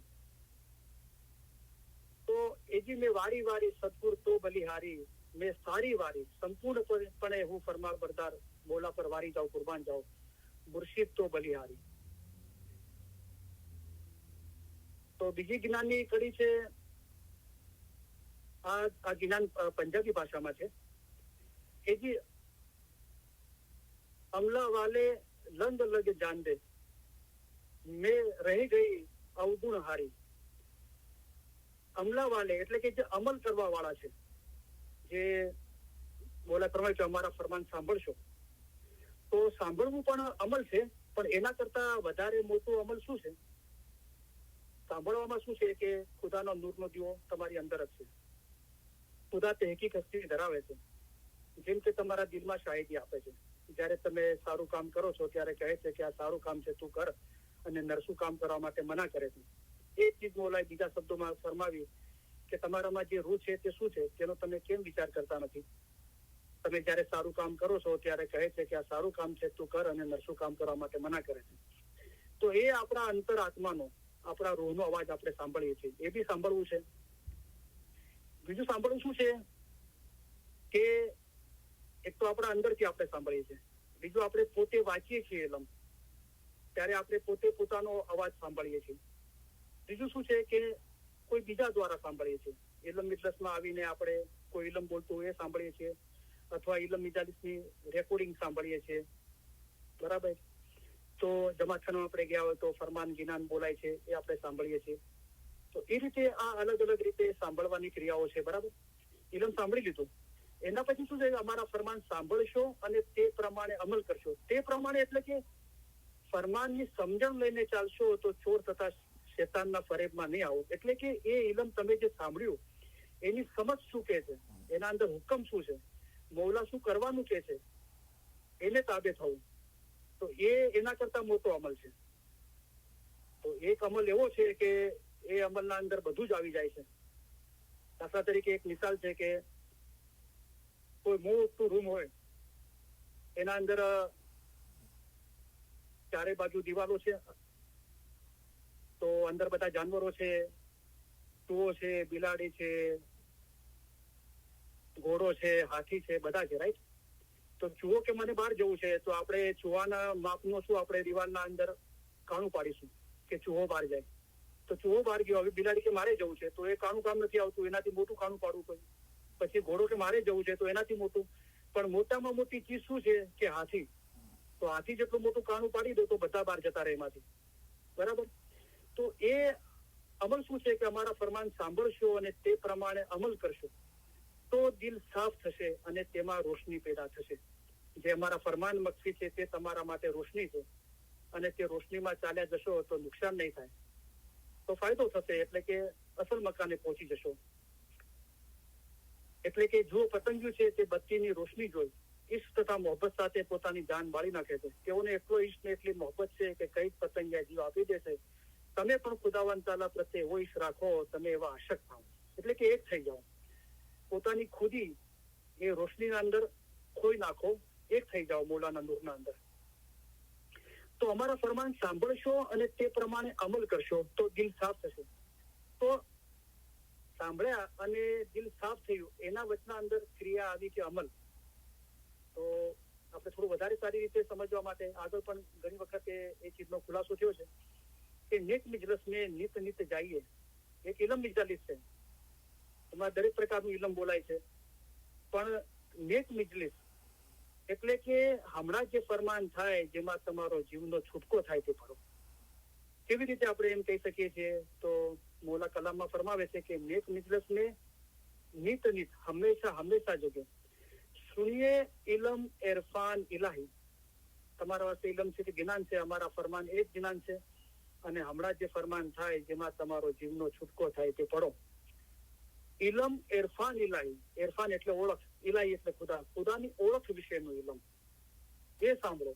તો એ જી મેં વારી વારી સદગુર તો બલિહારી, મેં સારી વારી સંપૂર્ણપણે હું ફરમાન બરદાર, મૌલા પર વારી જાઉં, કુરબાન જાઉં, મુર્શિદ તો બલિહારી. તો બીજી જ્ઞાનની કડી છે, આ જ્ઞાન પંજાબી ભાષામાં છે. એ જી અમલા વાલે લંગ લગ જાન દે, મેં રહી ગઈ અવગુણ હારી. અમલા વાલે એટલે કે જે અમલ કરવા વાળા છે, જે બોલા પ્રમાણે અમારા ફરમાન સાંભળશો. તો સાંભળવું પણ અમલ છે, પણ એના કરતા વધારે મોટું અમલ શું છે? સાંભળવામાં શું છે કે ખુદાનો નૂરનો દીવો તમારી અંદર જ છે. ખુદા તે હકીકત હસ્તી ધરાવે છે. જેમ કે તમારા દિલમાં શાહિદી આપે છે. જયારે તમે સારું કામ કરો છો ત્યારે કહે છે કે આ સારું કામ છે, તું કર, અને નરસું કામ કરવા માટે મના કરે છે. એ ચીજ મૌલાએ બીજા શબ્દોમાં ફરમાવી કે તમારામાં જે રૂહ છે તે શું છે, તેનો તમે કેમ વિચાર કરતા નથી? તમે જયારે સારું કામ કરો છો ત્યારે કહે છે કે આ સારું કામ છે, તું કર, અને નરસું કામ કરવા માટે મના કરે છે. તો એ આપણા અંતર આત્માનો, આપણા રૂહનો અવાજ આપણે સાંભળીએ છીએ. એ બી સાંભળવું છે. બીજું સાંભળવું શું છે કે એક તો આપણા અંદરથી આપણે સાંભળીએ છીએ, બીજું આપણે પોતે વાંચીએ છીએ ઇલમ, ત્યારે આપણે પોતે પોતાનો અવાજ સાંભળીએ છીએ. બીજું શું છે કે કોઈ બીજા દ્વારા સાંભળીએ છીએ. ઇલમ મિજલસમાં આવીને આપણે કોઈ ઇલમ બોલતું એ સાંભળીએ છીએ, અથવા ઇલમ મિજાલિસની રેકોર્ડિંગ સાંભળીએ છીએ. બરાબર. તો જમાતખાનામાં આપણે ગયા હોય તો ફરમાન ગિનાન બોલાય છે, એ આપણે સાંભળીએ છીએ. તો એ રીતે આ અલગ અલગ રીતે સાંભળવાની ક્રિયાઓ છે. બરાબર. ઇલમ સાંભળી લીધું, એના પછી શું છે કે અમારા ફરમાન સાંભળશો અને તે પ્રમાણે અમલ કરશો. તે પ્રમાણે એટલે કે ફરમાનની સમજણ લઈને ચાલશો તો ચોર તથા શેતાનના ફરેબમાં નહીં આવો. એટલે કે એ ઇલમ તમે જે સાંભળ્યું એની સમજ શું કે છે, એના અંદર હુકમ શું છે, મૌલા શું કરવાનું કે છે, એને તાબે થવું. તો એ એના કરતા મોટો અમલ છે. તો એક અમલ એવો છે કે એ અમલના અંદર બધું જ આવી જાય છે. દાખલા તરીકે એક મિસાલ છે કે કોઈ મોટું રૂમ હોય, એના અંદર ચારે બાજુ દિવાલો છે, તો અંદર બધા જાનવરો છે, ચૂહો છે, બિલાડી છે, ઘોડો છે, હાથી છે, બધા છે, રાઈટ? તો ચૂહો કે મને બહાર જવું છે, તો આપણે ચૂહાના માપનો શું આપણે દિવાલના અંદર કાણું પાડીશું કે ચૂહો બહાર જાય. તો ચૂહો બહાર ગયો, હવે બિલાડી કે મારે જવું છે, તો એ કાણું કામ નથી આવતું, એનાથી મોટું કાણું પાડવું પડે. પછી ઘોડો કે મારે જવું છે, તો એનાથી મોટું. પણ મોટામાં મોટી ચીજ શું છે કે હાથી. તો હાથી જેટલું મોટું કાણું પાડી દો તો બધા બહાર જતા રહે એમાંથી, બરાબર? તો એ અમલ શું છે કે અમારા ફરમાન સાંભળશો અને તે પ્રમાણે અમલ કરશો તો દિલ સાફ થશે અને તેમાં રોશની પેદા થશે. જે અમારા ફરમાન મક્સી છે તે તમારા માટે રોશની છે, અને તે રોશનીમાં ચાલ્યા જશો તો નુકસાન નહીં થાય, તો ફાયદો થશે, એટલે કે અસલ મકાને પહોંચી જશો. એટલે કે જો પતંગિયું છે તે બત્તીની રોશની જોઈ ઈશ્ક તથા મોહબ્બત સાથે પોતાની જાન બાળી નાખે છે. તેઓને એટલો ઈશ્ક ને એટલી મોહબ્બત છે કે કઈ પતંગિયા જીવ આપી દેશે. તમે પણ ખુદાવંદ તાલા પ્રત્યે એવો ઈશ્ક રાખો, તમે એવા આશક થાઓ, એટલે કે એક થઈ જાઓ. પોતાની ખુદી એ રોશનીના અંદર ખોઈ નાખો, એક થઈ જાઓ મોલાના નૂરના અંદર. તો અમારા ફરમાન સાંભળશો અને તે પ્રમાણે અમલ કરશો તો દિલ સાફ થશે. તો સાંભળ્યા અને દિલ સાફ થયું, એના વચના અંદર ક્રિયા આવી કે અમલ. તો આપણે થોડું વધારે સારી રીતે સમજવા માટે આગળ પણ ઘણી વખત એ ચીજનો ખુલાસો થયો છે કે નેક મિજલસ મેં નિત નિત જાઈએ. એક ઇલમ મિજાલિસ છે, એમાં દરેક પ્રકારનું ઇલમ બોલાય છે, પણ નેક મિજલિસ એટલે કે હમણાં જે ફરમાન થાય જેમાં તમારો જીવનો છૂટકો થાય તે ફરો. કેવી રીતે આપણે એમ કહી શકીએ છીએ? તો મોલા કલામમાં ફરમાવે છે કે નેક મિજલસ મેં નિત નિત હંમેશા હંમેશા જગે સુનિએ ઇલમ ઇરફાન ઇલાહી. તમારા વાસ્તે ઇલમ છે કે જ્ઞાન છે, અમારા ફરમાન એ જ જ્ઞાન છે, અને હમણાં જે ફરમાન થાય જેમાં તમારો જીવનો છૂટકો થાય તે પડો. ઇલમ ઇરફાન ઇલાહી, ઇરફાન એટલે ઓળખ, ઇલાહી એટલે ખુદા, ખુદાની ઓળખ વિશેનું ઇલમ, એ સાંભળો.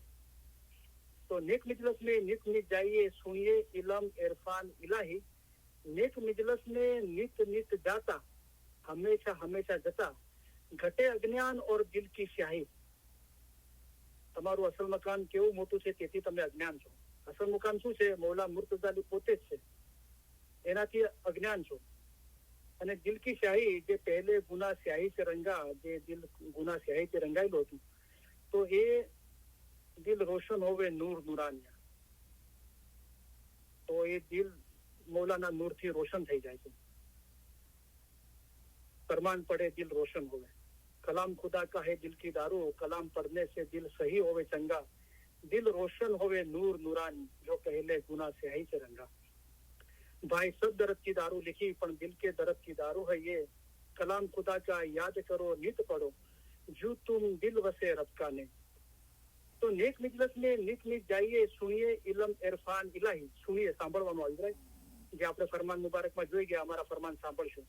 તો નેક મિજલસ में नित नित जाइए सुनिए इलम इरफान इलाही. नेक मिजलस में नित नित जाता हमेशा हमेशा जता घटे अज्ञान और दिल की स्याही. તમારું અસલ મકાન કેવું મોટું છે તેથી તમે અજ્ઞાન છો. અસલ મકાન શું છે? મૌલા મુર્તઝાલી પોતે જ છે, એનાથી અજ્ઞાન છો. અને દિલ કી સ્યાહી, જે પહેલે ગુના સ્યાહી से रंगा, જે દિલ ગુના સ્યાહીથી રંગાયેલું હતું, તો એ દિલ રોશન હોવે નૂર નૂરાનિયા. તો એ દિલ મૌલાના નૂરથી રોશન થઈ જાય છે. फरमान पढ़े दिल रोशन होवे, कलाम खुदा का है दिल की दारू, कलाम पढ़ने से दिल सही होवे चंगा, दिल रोशन होवे नूर नूरानी, जो पहले गुना स्याही से रंगा. भाई सब दर्द की दारू लिखी पण दिल के दर्द की दारू है ये, कलाम खुदा का याद करो नित पढ़ो, जो तुम दिल वसे रब का ने. तो नेक मिजलस में नित नित जाइए सुनिए इलम इरफान इलाही. सुनिए, સાંભળવાનું આવી જાય, જે આપણે ફરમાન મુબારકમાં જોઈ ગયા, અમારા ફરમાન સાંભળશું.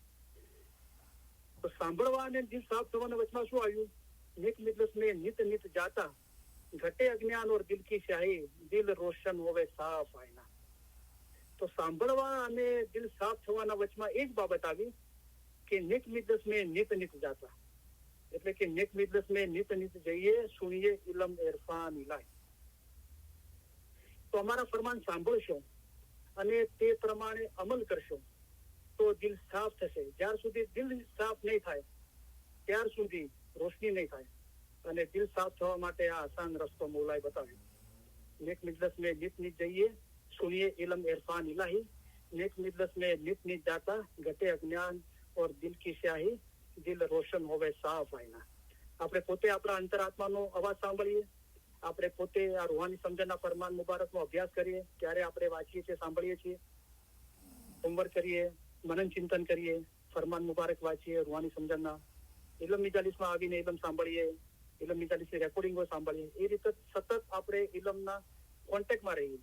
તો સાંભળવા અને દિલ સાફ થવાના વચમાં શું આવ્યું? નેક મિજલસ में नित नित जाता घटे अज्ञान और दिल की स्याही, दिल रोशन होवे साफ आईना. તો સાંભળવા અને દિલ સાફ થવાના વચમાં એક બાબત આવી કે નેક મિજલસ में नित नित जाता, એટલે કે નેક મિજલસ में नित नित જઈએ સુનિએ ઇલમ ઇરફાન ઇલાહી. તો અમારા ફરમાન સાંભળશો અને તે પ્રમાણે અમલ કરશો તો દિલ સાફ થશે. જ્યાર સુધી દિલ સાફ નહીં થાય ત્યાર સુધી રોશની નહીં થાય. અને દિલ સાફ થવા માટે આ આસાન રસ્તો મૌલાએ બતાવ્યો. નેક મિજલસ में नित नित જઈએ सुनिए इलम इरफान इलाही, नेक मिजलस में नित नित जाता घटे अज्ञान और दिल की स्याही, દિલ રોશન હોવે સાફ આઈના. આપણે પોતે આપણા અંતરાત્માનો અવાજ સાંભળીએ, આપણે પોતે આ રૂહાની સમજણના ફરમાન મુબારકનો અભ્યાસ કરીએ, ત્યારે આપણે વાંચીએ છીએ, સાંભળીએ છીએ, હોમવર્ક કરીએ, મનન ચિંતન કરીએ, ફરમાન મુબારક વાંચીએ રૂહાની સમજણના, ઇલમ મિજાલિસમાં આવીને ઇલમ સાંભળીએ, ઇલમ મિજાલિસની રેકોર્ડિંગો સાંભળીએ. એ રીતે સતત આપણે ઇલમના કોન્ટેક્ટમાં રહીએ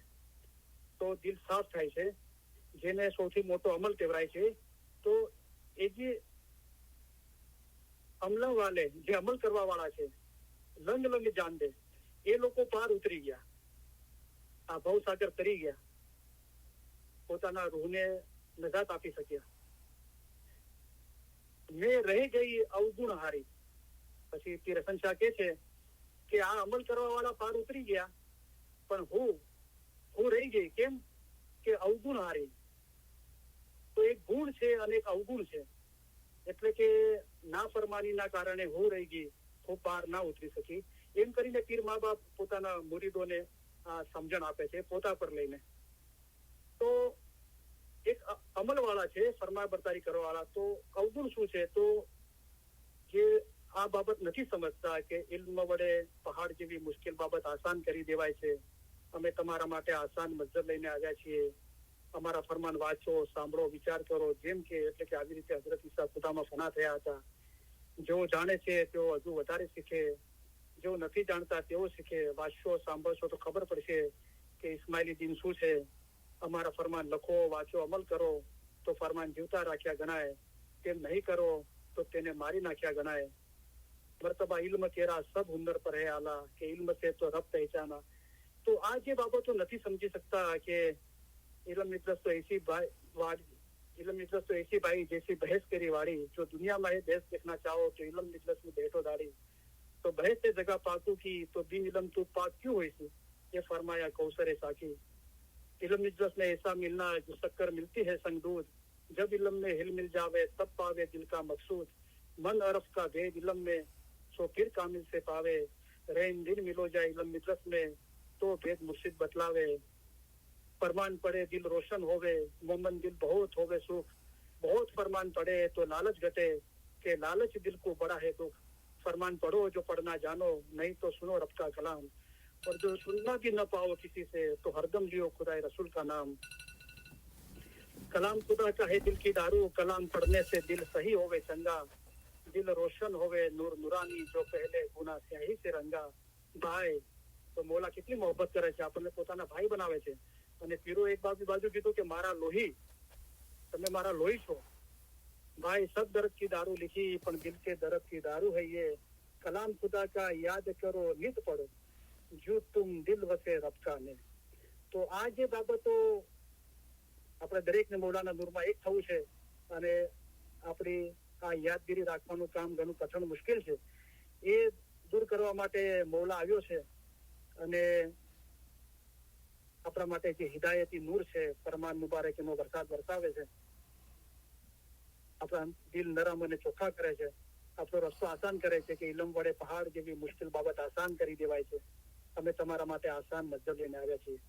તો દિલ સાફ થાય છે, જેને સૌથી મોટો અમલ કહેવાય છે. તો એ જે અમલા વાલે, જે અમલ કરવા વાળા છે, લંગ લંગ જાન દે, એ લોકો પાર ઉતરી ગયા, આ ભવસાગર તરી ગયા, પોતાના રૂહને નજાત આપી શક્યા. મેં રહી ગઈ અવગુણ હારી. પછી તીરસન શાહ કહે છે કે આ અમલ કરવા વાળા પાર ઉતરી ગયા, પણ હું રહી ગઈ. કેમ? કે અવગુણ હારી. તો એક ગુણ છે અને એક અવગુણ છે. એટલે કે ના ફરમાનીના કારણે હું રહી ગઈ, હું પાર ના ઉતરી શકી. એમ કરીને પીર મા બાપ પોતાના મુરીદોને સમજણ આપે છે પોતા પર લઈને. તો એક અમલ વાળા છે, ફરમાન બરદારી કરવા વાળા. તો અવગુણ શું છે? તો જે આ બાબત નથી સમજતા કે ઇલ્મ વડે પહાડ જેવી મુશ્કેલ બાબત આસાન કરી દેવાય છે. અમે તમારા માટે આસાન મજ્જર લઈને આવ્યા છીએ. અમારા ફરમાન વાંચો, સાંભળો, વિચાર કરો. જેમ કે એટલે કે આવી રીતે હઝરત ઈસા ખુદામાં ફના થયા હતા. જેઓ જાણે છે તેઓ હજુ વધારે શીખે, જેઓ નથી જાણતા તેઓ શીખે. વાંચશો, સાંભળશો તો ખબર પડશે કે ઇસ્માઇલી દીન શું છે. અમારા ફરમાન લખો, વાંચો, અમલ કરો તો ફરમાન જીવતા રાખ્યા ગણાય. તેમ નહીં કરો તો તેને મારી નાખ્યા ગણાય. મર્તબા ઇલ્મ તેરા સબ હુનર પર હે આલા, કે ઇલ્મ से तो रब पहचाना. तो આ જે બાબતો નથી સમજી શકતા કે इलम इजलस तो ऐसी इलम इजलस तो ऐसी भाई जैसी बहस करी वाड़ी. जो दुनिया में बहस देखना चाहो तो इलम इजलस में बैठो दाड़ी. तो बहस से जगह पाकू की तो बिन इलम तू पाक क्यों हुई थी, ये फरमाया कौसर साकी. इलम इजलस में ऐसा मिलना जो शक्कर मिलती है संग दूध. जब इलम में हिल मिल जावे तब पावे दिल का मकसूद. मन अरफ का भेद इलम में सो फिर कामिल से पावे. रैन दिन मिलो जाए इलम इजलस में तो भेद मुर्शिद बतलावे. फरमान पड़े दिल रोशन होवे, मोमन दिल बहुत होवे सुख. बहुत फरमान पड़े तो लालच घटे, के लालच दिल को बड़ा है दुख. फरमान पढ़ो जो पढ़ना जानो, नहीं तो सुनो रब का कलाम. और जो सुनना भी न पाओ किसी से तो हरदम लियो खुदाए रसूल का नाम. कलाम खुदा का है दिल की दारू, कलाम पढ़ने से दिल सही होवे चंगा. दिल रोशन होवे नूर नुरानी, जो पहले गुना स्याही से रंगा. भाई તો મોલા કેટલી મોહબ્બત કરે છે, આપણને પોતાના ભાઈ બનાવે છે. અને પીરો એક બાજુ કીધું કે મારા લોહી, તમે મારા લોહી છો. भाई सब दर्द की दारू लिखी पर दिल के दर्द की दारू है ये. कलाम खुदा का याद करो नित पढ़ो, जो तुम दिल वसे रब का ने. તો આ જે બાબતો આપણે દરેકને મોલાના નૂરમાં એક થવું છે અને આપણી આ યાદગીરી રાખવાનું કામ ઘણું કઠણ મુશ્કેલ છે. એ દૂર કરવા માટે મૌલા આવ્યો છે અને આપણા માટે જે હિદાયતી નૂર છે, ફરમાન મુબારકનો વરસાદ વરસાવે છે. આપણા દિલ નરમ અને ચોખ્ખા કરે છે, આપણો રસ્તો આસાન કરે છે કે ઇલમ વડે પહાડ જેવી મુશ્કેલ બાબત આસાન કરી દેવાય છે. અમે તમારા માટે આસાન મજ્જર લઈને આવ્યા છીએ.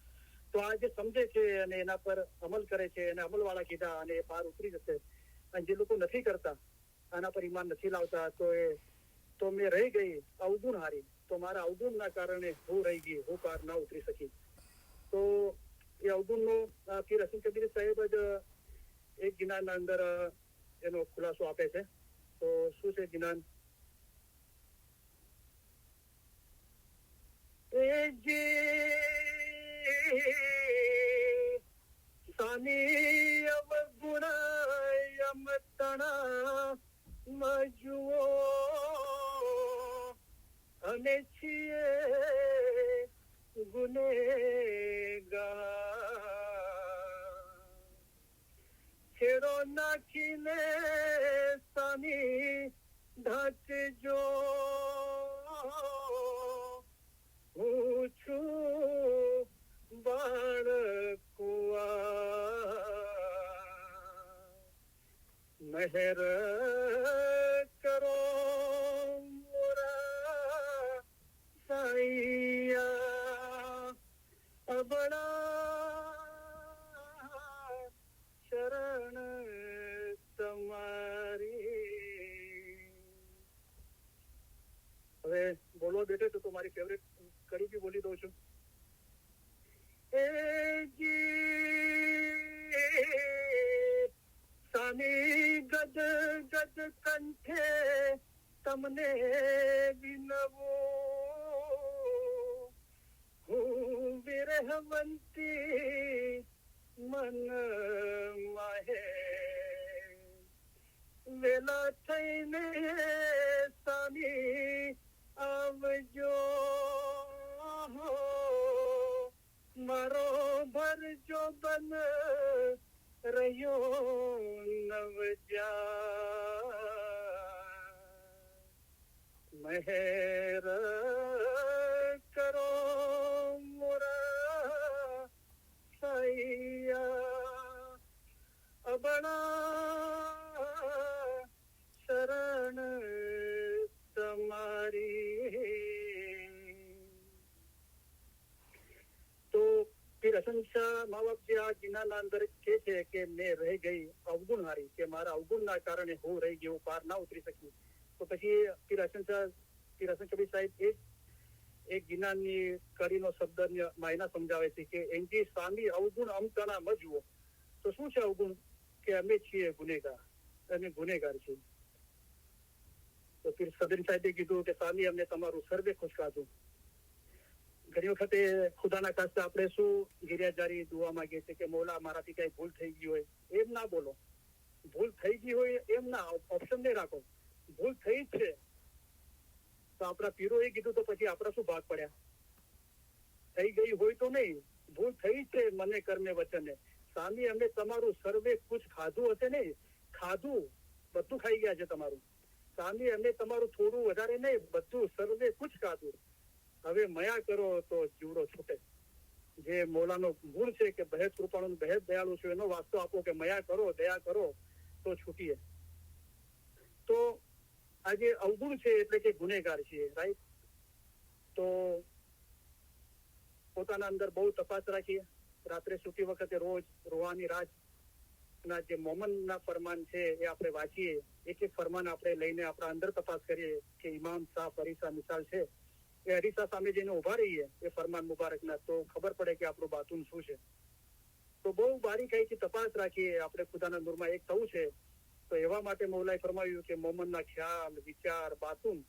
તો આ જે સમજે છે અને એના પર અમલ કરે છે, એને અમલવાળા કીધા અને એ પાર ઉતરી જશે. અને જે લોકો નથી કરતા, આના પર ઈમાન નથી લાવતા, તો મેં રહી ગઈ અવગુણ હારી. તો મારા અવગુણના કારણે હું રહી ગઈ, હું પાર ના ઉતરી શકી. તો એ અવગુણનો પીર હસીન કબીર સાહેબ જ એક જ્ઞાનના અંદર એનો ખુલાસો આપે છે. તો શું છે જ્ઞાન? સાની અવગુણ તણા મજુઓ અને છીએ ગુનેગાર. છેડો નાખીને સાની ઢાંકજો, હું છું બાળકુઆ. મહેર કરો મોરા સાઈયા, અબળા શરણ તમારી. હવે બોલવા બેઠે તો મારી ફેવરેટ કડી બી બોલી દઉં છું. એ સાની ગદ ગદ કંઠે તમને વિનવું, હું વિરહવંતી મન માહે. વેલા થઈને સાની આવજો, મારો ભરજો બન રહ્યો નવજા. મહેર કરો મોરા સૈયા અબણા શરણ તમારી. તો ફિર અસંખ્ય મા બાપ જે આ ગીનાના અંદર કહે છે કે મેં રહી ગઈ અવગુણ હારી, કે મારા અવગુણના કારણે હું રહી ગયો, પાર ના ઉતરી શકી. તો પછી ફિર અસંખ્ય કબીર સાહેબ એક ગીનાની કડીનો શબ્દ માયના સમજાવે છે કે એનજી સ્વામી અવગુણ અમતણા મ જુઓ. તો શું છે અવગુણ? કે અમે છીએ ગુનેગાર, અમે ગુનેગાર છીએ. તો ફિર કબીર સાહેબે કીધું કે સ્વામી અમને તમારું સર્વે ખુશ કાઢું. ઘણી વખતે ખુદાના કાસ્તે આપણે શું ગિરિયાજારી દુઆ માંગીએ છીએ કે મોલા મારાથી કઈ ભૂલ થઈ ગઈ હોય. એમ ના બોલો, ભૂલ થઈ ગઈ હોય એમ ના ઓપ્શન નહીં રાખો. ભૂલ થઈ જ છે તો આપણા પીરોએ કીધું તો પછી આપણા શું ભાગ પડ્યા? થઈ ગઈ હોય તો નહીં, ભૂલ થઈ છે મને કર્મે વચને. સ્વામી અમે તમારું સર્વે કુછ ખાધું હશે ને, ખાધું બધું ખાઈ ગયા છે તમારું. સ્વામી અમે તમારું થોડું વધારે નહીં, બધું સર્વે કુછ ખાધું. હવે મયા કરો તો જીવડો છૂટે. જે મોલાનો ગુણ છે કે બહેત કૃપાળુ બહેત દયાળુ છે, એનો વાસ્તો આપો કે મયા કરો, દયા કરો તો છૂટીએ. તો આજે અવગુણ છે એટલે કે ગુનેગાર છીએ, રાઈટ? તો પોતાના અંદર બહુ તપાસ રાખીએ. રાત્રે સૂતી વખતે રોજ રૂહાની રાજના જે મોમનના ફરમાન છે એ આપણે વાંચીએ. એક એક ફરમાન આપણે લઈને આપણા અંદર તપાસ કરીએ કે ઇમામ સાફ અરીસા મિસાલ છે એ અરીસા સામે જઈને ઉભા રહીએ એ ફરમાન મુબારકના, તો ખબર પડે કે આપણું બાતુન શું છે. તો બહુ બારીકાઈથી તપાસ રાખીએ. આપણે ખુદાના નૂરમાં એક થવું છે તો એવા માટે મૌલાએ ફરમાવ્યું કે મોમનના ખ્યાલ, વિચાર, બાતુન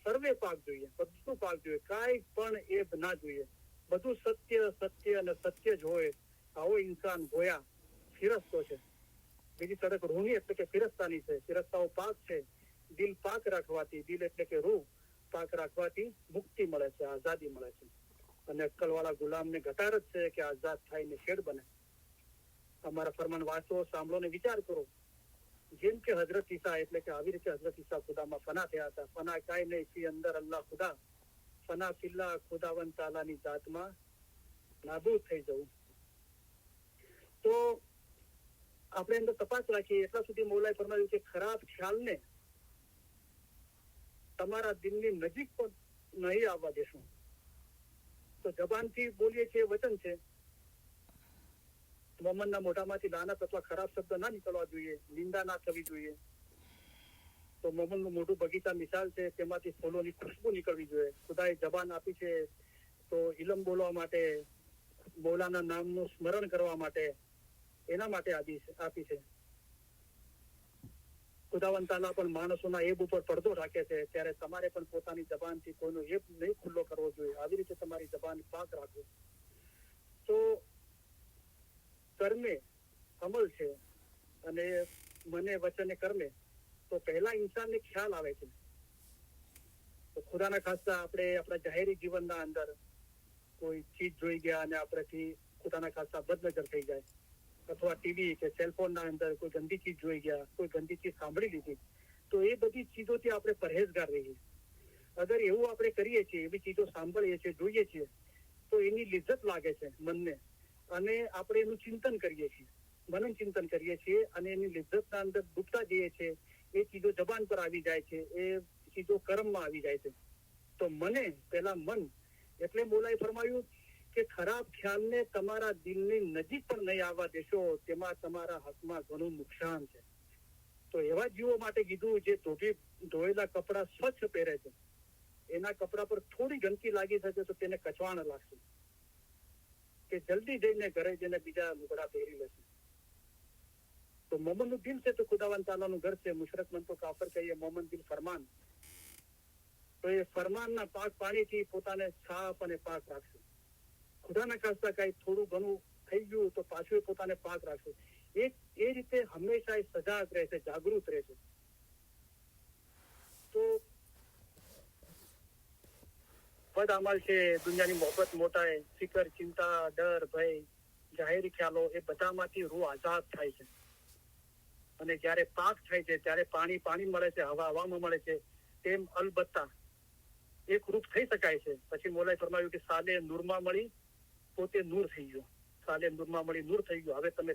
સર્વે પાક જોઈએ, બધું પાક જોઈએ, કાંઈ પણ એબ ના જોઈએ. બધું સત્ય સત્ય અને સત્ય જ હોય. આવો ઇન્સાન ગોયા ફિરસ્તો છે. બીજી સડક રૂહની એટલે કે ફિરસ્તાની છે. ફિરસ્તાઓ પાક છે. દિલ પાક રાખવાથી, દિલ એટલે કે રૂહ પાક રાખવાથી મુક્તિ મળે છે, આઝાદી મળે છે. અને અક્કલવાળા ગુલામને ઘટાર જ છે કે આઝાદ થાયને શેડ બને. અમારા ફરમાન વાંચો, સાંભળો ને વિચાર કરો. જેમ કે હજરત ઈસા એટલે કે આવી રીતે હજરત ઈસા ખુદામાં ફના થયા હતા. ફના કાંઈ નહીં ફી અંદર અલ્લાહ ખુદા, ફના ફિલ્લા ખુદાવન તાલાની જાતમાં નાબૂદ થઈ જવું. તો આપણે અંદર તપાસ રાખીએ. એટલા સુધી મૌલાએ ફરમાવ્યું કે ખરાબ ખ્યાલને તમારા દિલની નજીક પણ નહીં આવવા દેશું. તો જબાનથી બોલીએ છીએ, વચન છે. મોમનના મોઢામાંથી લાનત અથવા ખરાબ શબ્દ ના નીકળવા જોઈએ, નિંદા ના થવી જોઈએ. તો મોમનનું મોઢું બગીચા મિસાલ છે, તેમાંથી ફૂલોની ખુશ્બુ નીકળવી જોઈએ. ખુદાએ જબાન આપી છે તો ઇલમ બોલવા માટે, મૌલાના નામનું સ્મરણ કરવા માટે, એના માટે આપી છે. ખુદાવન તાલા પણ માણસોના એબ ઉપર પડદો રાખે છે, ત્યારે તમારે પણ પોતાની જબાનથી કોઈનો એબ નહીં ખુલ્લો કરવો જોઈએ. આવી રીતે તમારી જબાન પાક રાખો. તો કર્મે અમલ છે અને મને વચને કર્મે. તો પહેલા ઇન્સાનને ખ્યાલ આવે છે. તો ખુદાના ખાસ્તા આપણે આપણા જાહેરી જીવનના અંદર કોઈ ચીજ જોઈ ગયા અને આપણેથી ખુદાના ખાસ્તા બદનજર થઈ જાય, અથવા ટીવી કે સેલફોનના અંદર કોઈ ગંદી ચીજ જોઈ ગયા, કોઈ ગંદી ચીજ સાંભળી લીધી, તો એ બધી ચીજોથી આપણે પરહેજગાર રહીએ. અગર એવું આપણે કરીએ છીએ, એવી ચીજો સાંભળીએ છીએ, જોઈએ છીએ, તો એની લિજ્જત લાગે છે મનને, અને આપણે એનું ચિંતન કરીએ છીએ, મનન ચિંતન કરીએ છીએ, અને એની લિજ્જતના અંદર ડૂબતા જઈએ છીએ. એ ચીજો જબાન પર આવી જાય છે, એ ચીજો કર્મમાં આવી જાય છે. તો મને પેલા મન એટલે મૌલાએ ફરમાયું કે ખરાબ ખ્યાલને તમારા દિલની નજીક પણ નહીં આવવા દેશો, તેમાં તમારા હકમાં ઘણું નુકસાન છે. તો એવા જીવો માટે કીધું જે ધોયેલા કપડા સ્વચ્છ પહેરે છે, એના કપડા પર થોડી ગંદકી લાગી શકે તો તેને કચવાણ લાગશે, કે જલ્દી જઈને ઘરે જઈને બીજા લુગડા પહેરી લેશે. તો મોમનનું દિલ છે તો ખુદાવન તાલાનું ઘર છે. મુશરક મન તો કાફર કહીએ, મોમન દિલ ફરમાન. તો એ ફરમાનના પાક પાણીથી પોતાને સાફ અને પાક રાખશે. ખુદાના ખાસ્તા કઈ થોડું ઘણું થઈ ગયું તો પાછું પોતાને પાક રાખશે. એ રીતે હંમેશા સજાગ રહેશે, જાગૃત રહેશે. તો બદ અમલ છે, દુનિયાની મોહબત મોટાય, ફિકર, ચિંતા, ડર, ભય, જાહેરી ખ્યાલો, એ બધામાંથી રૂહ આઝાદ થાય છે. અને જયારે પાક થાય છે ત્યારે પાણી મળે છે, હવામાં મળે છે. તેમ અલબત્તા એક રૂપ થઈ શકાય છે. પછી મોલાએ ફરમાવ્યું કે સાલે નૂરમાં મળી પોતે નૂર થઈ ગયો, સાલે નૂરમાં મળી નૂર થઈ ગયો, હવે તમે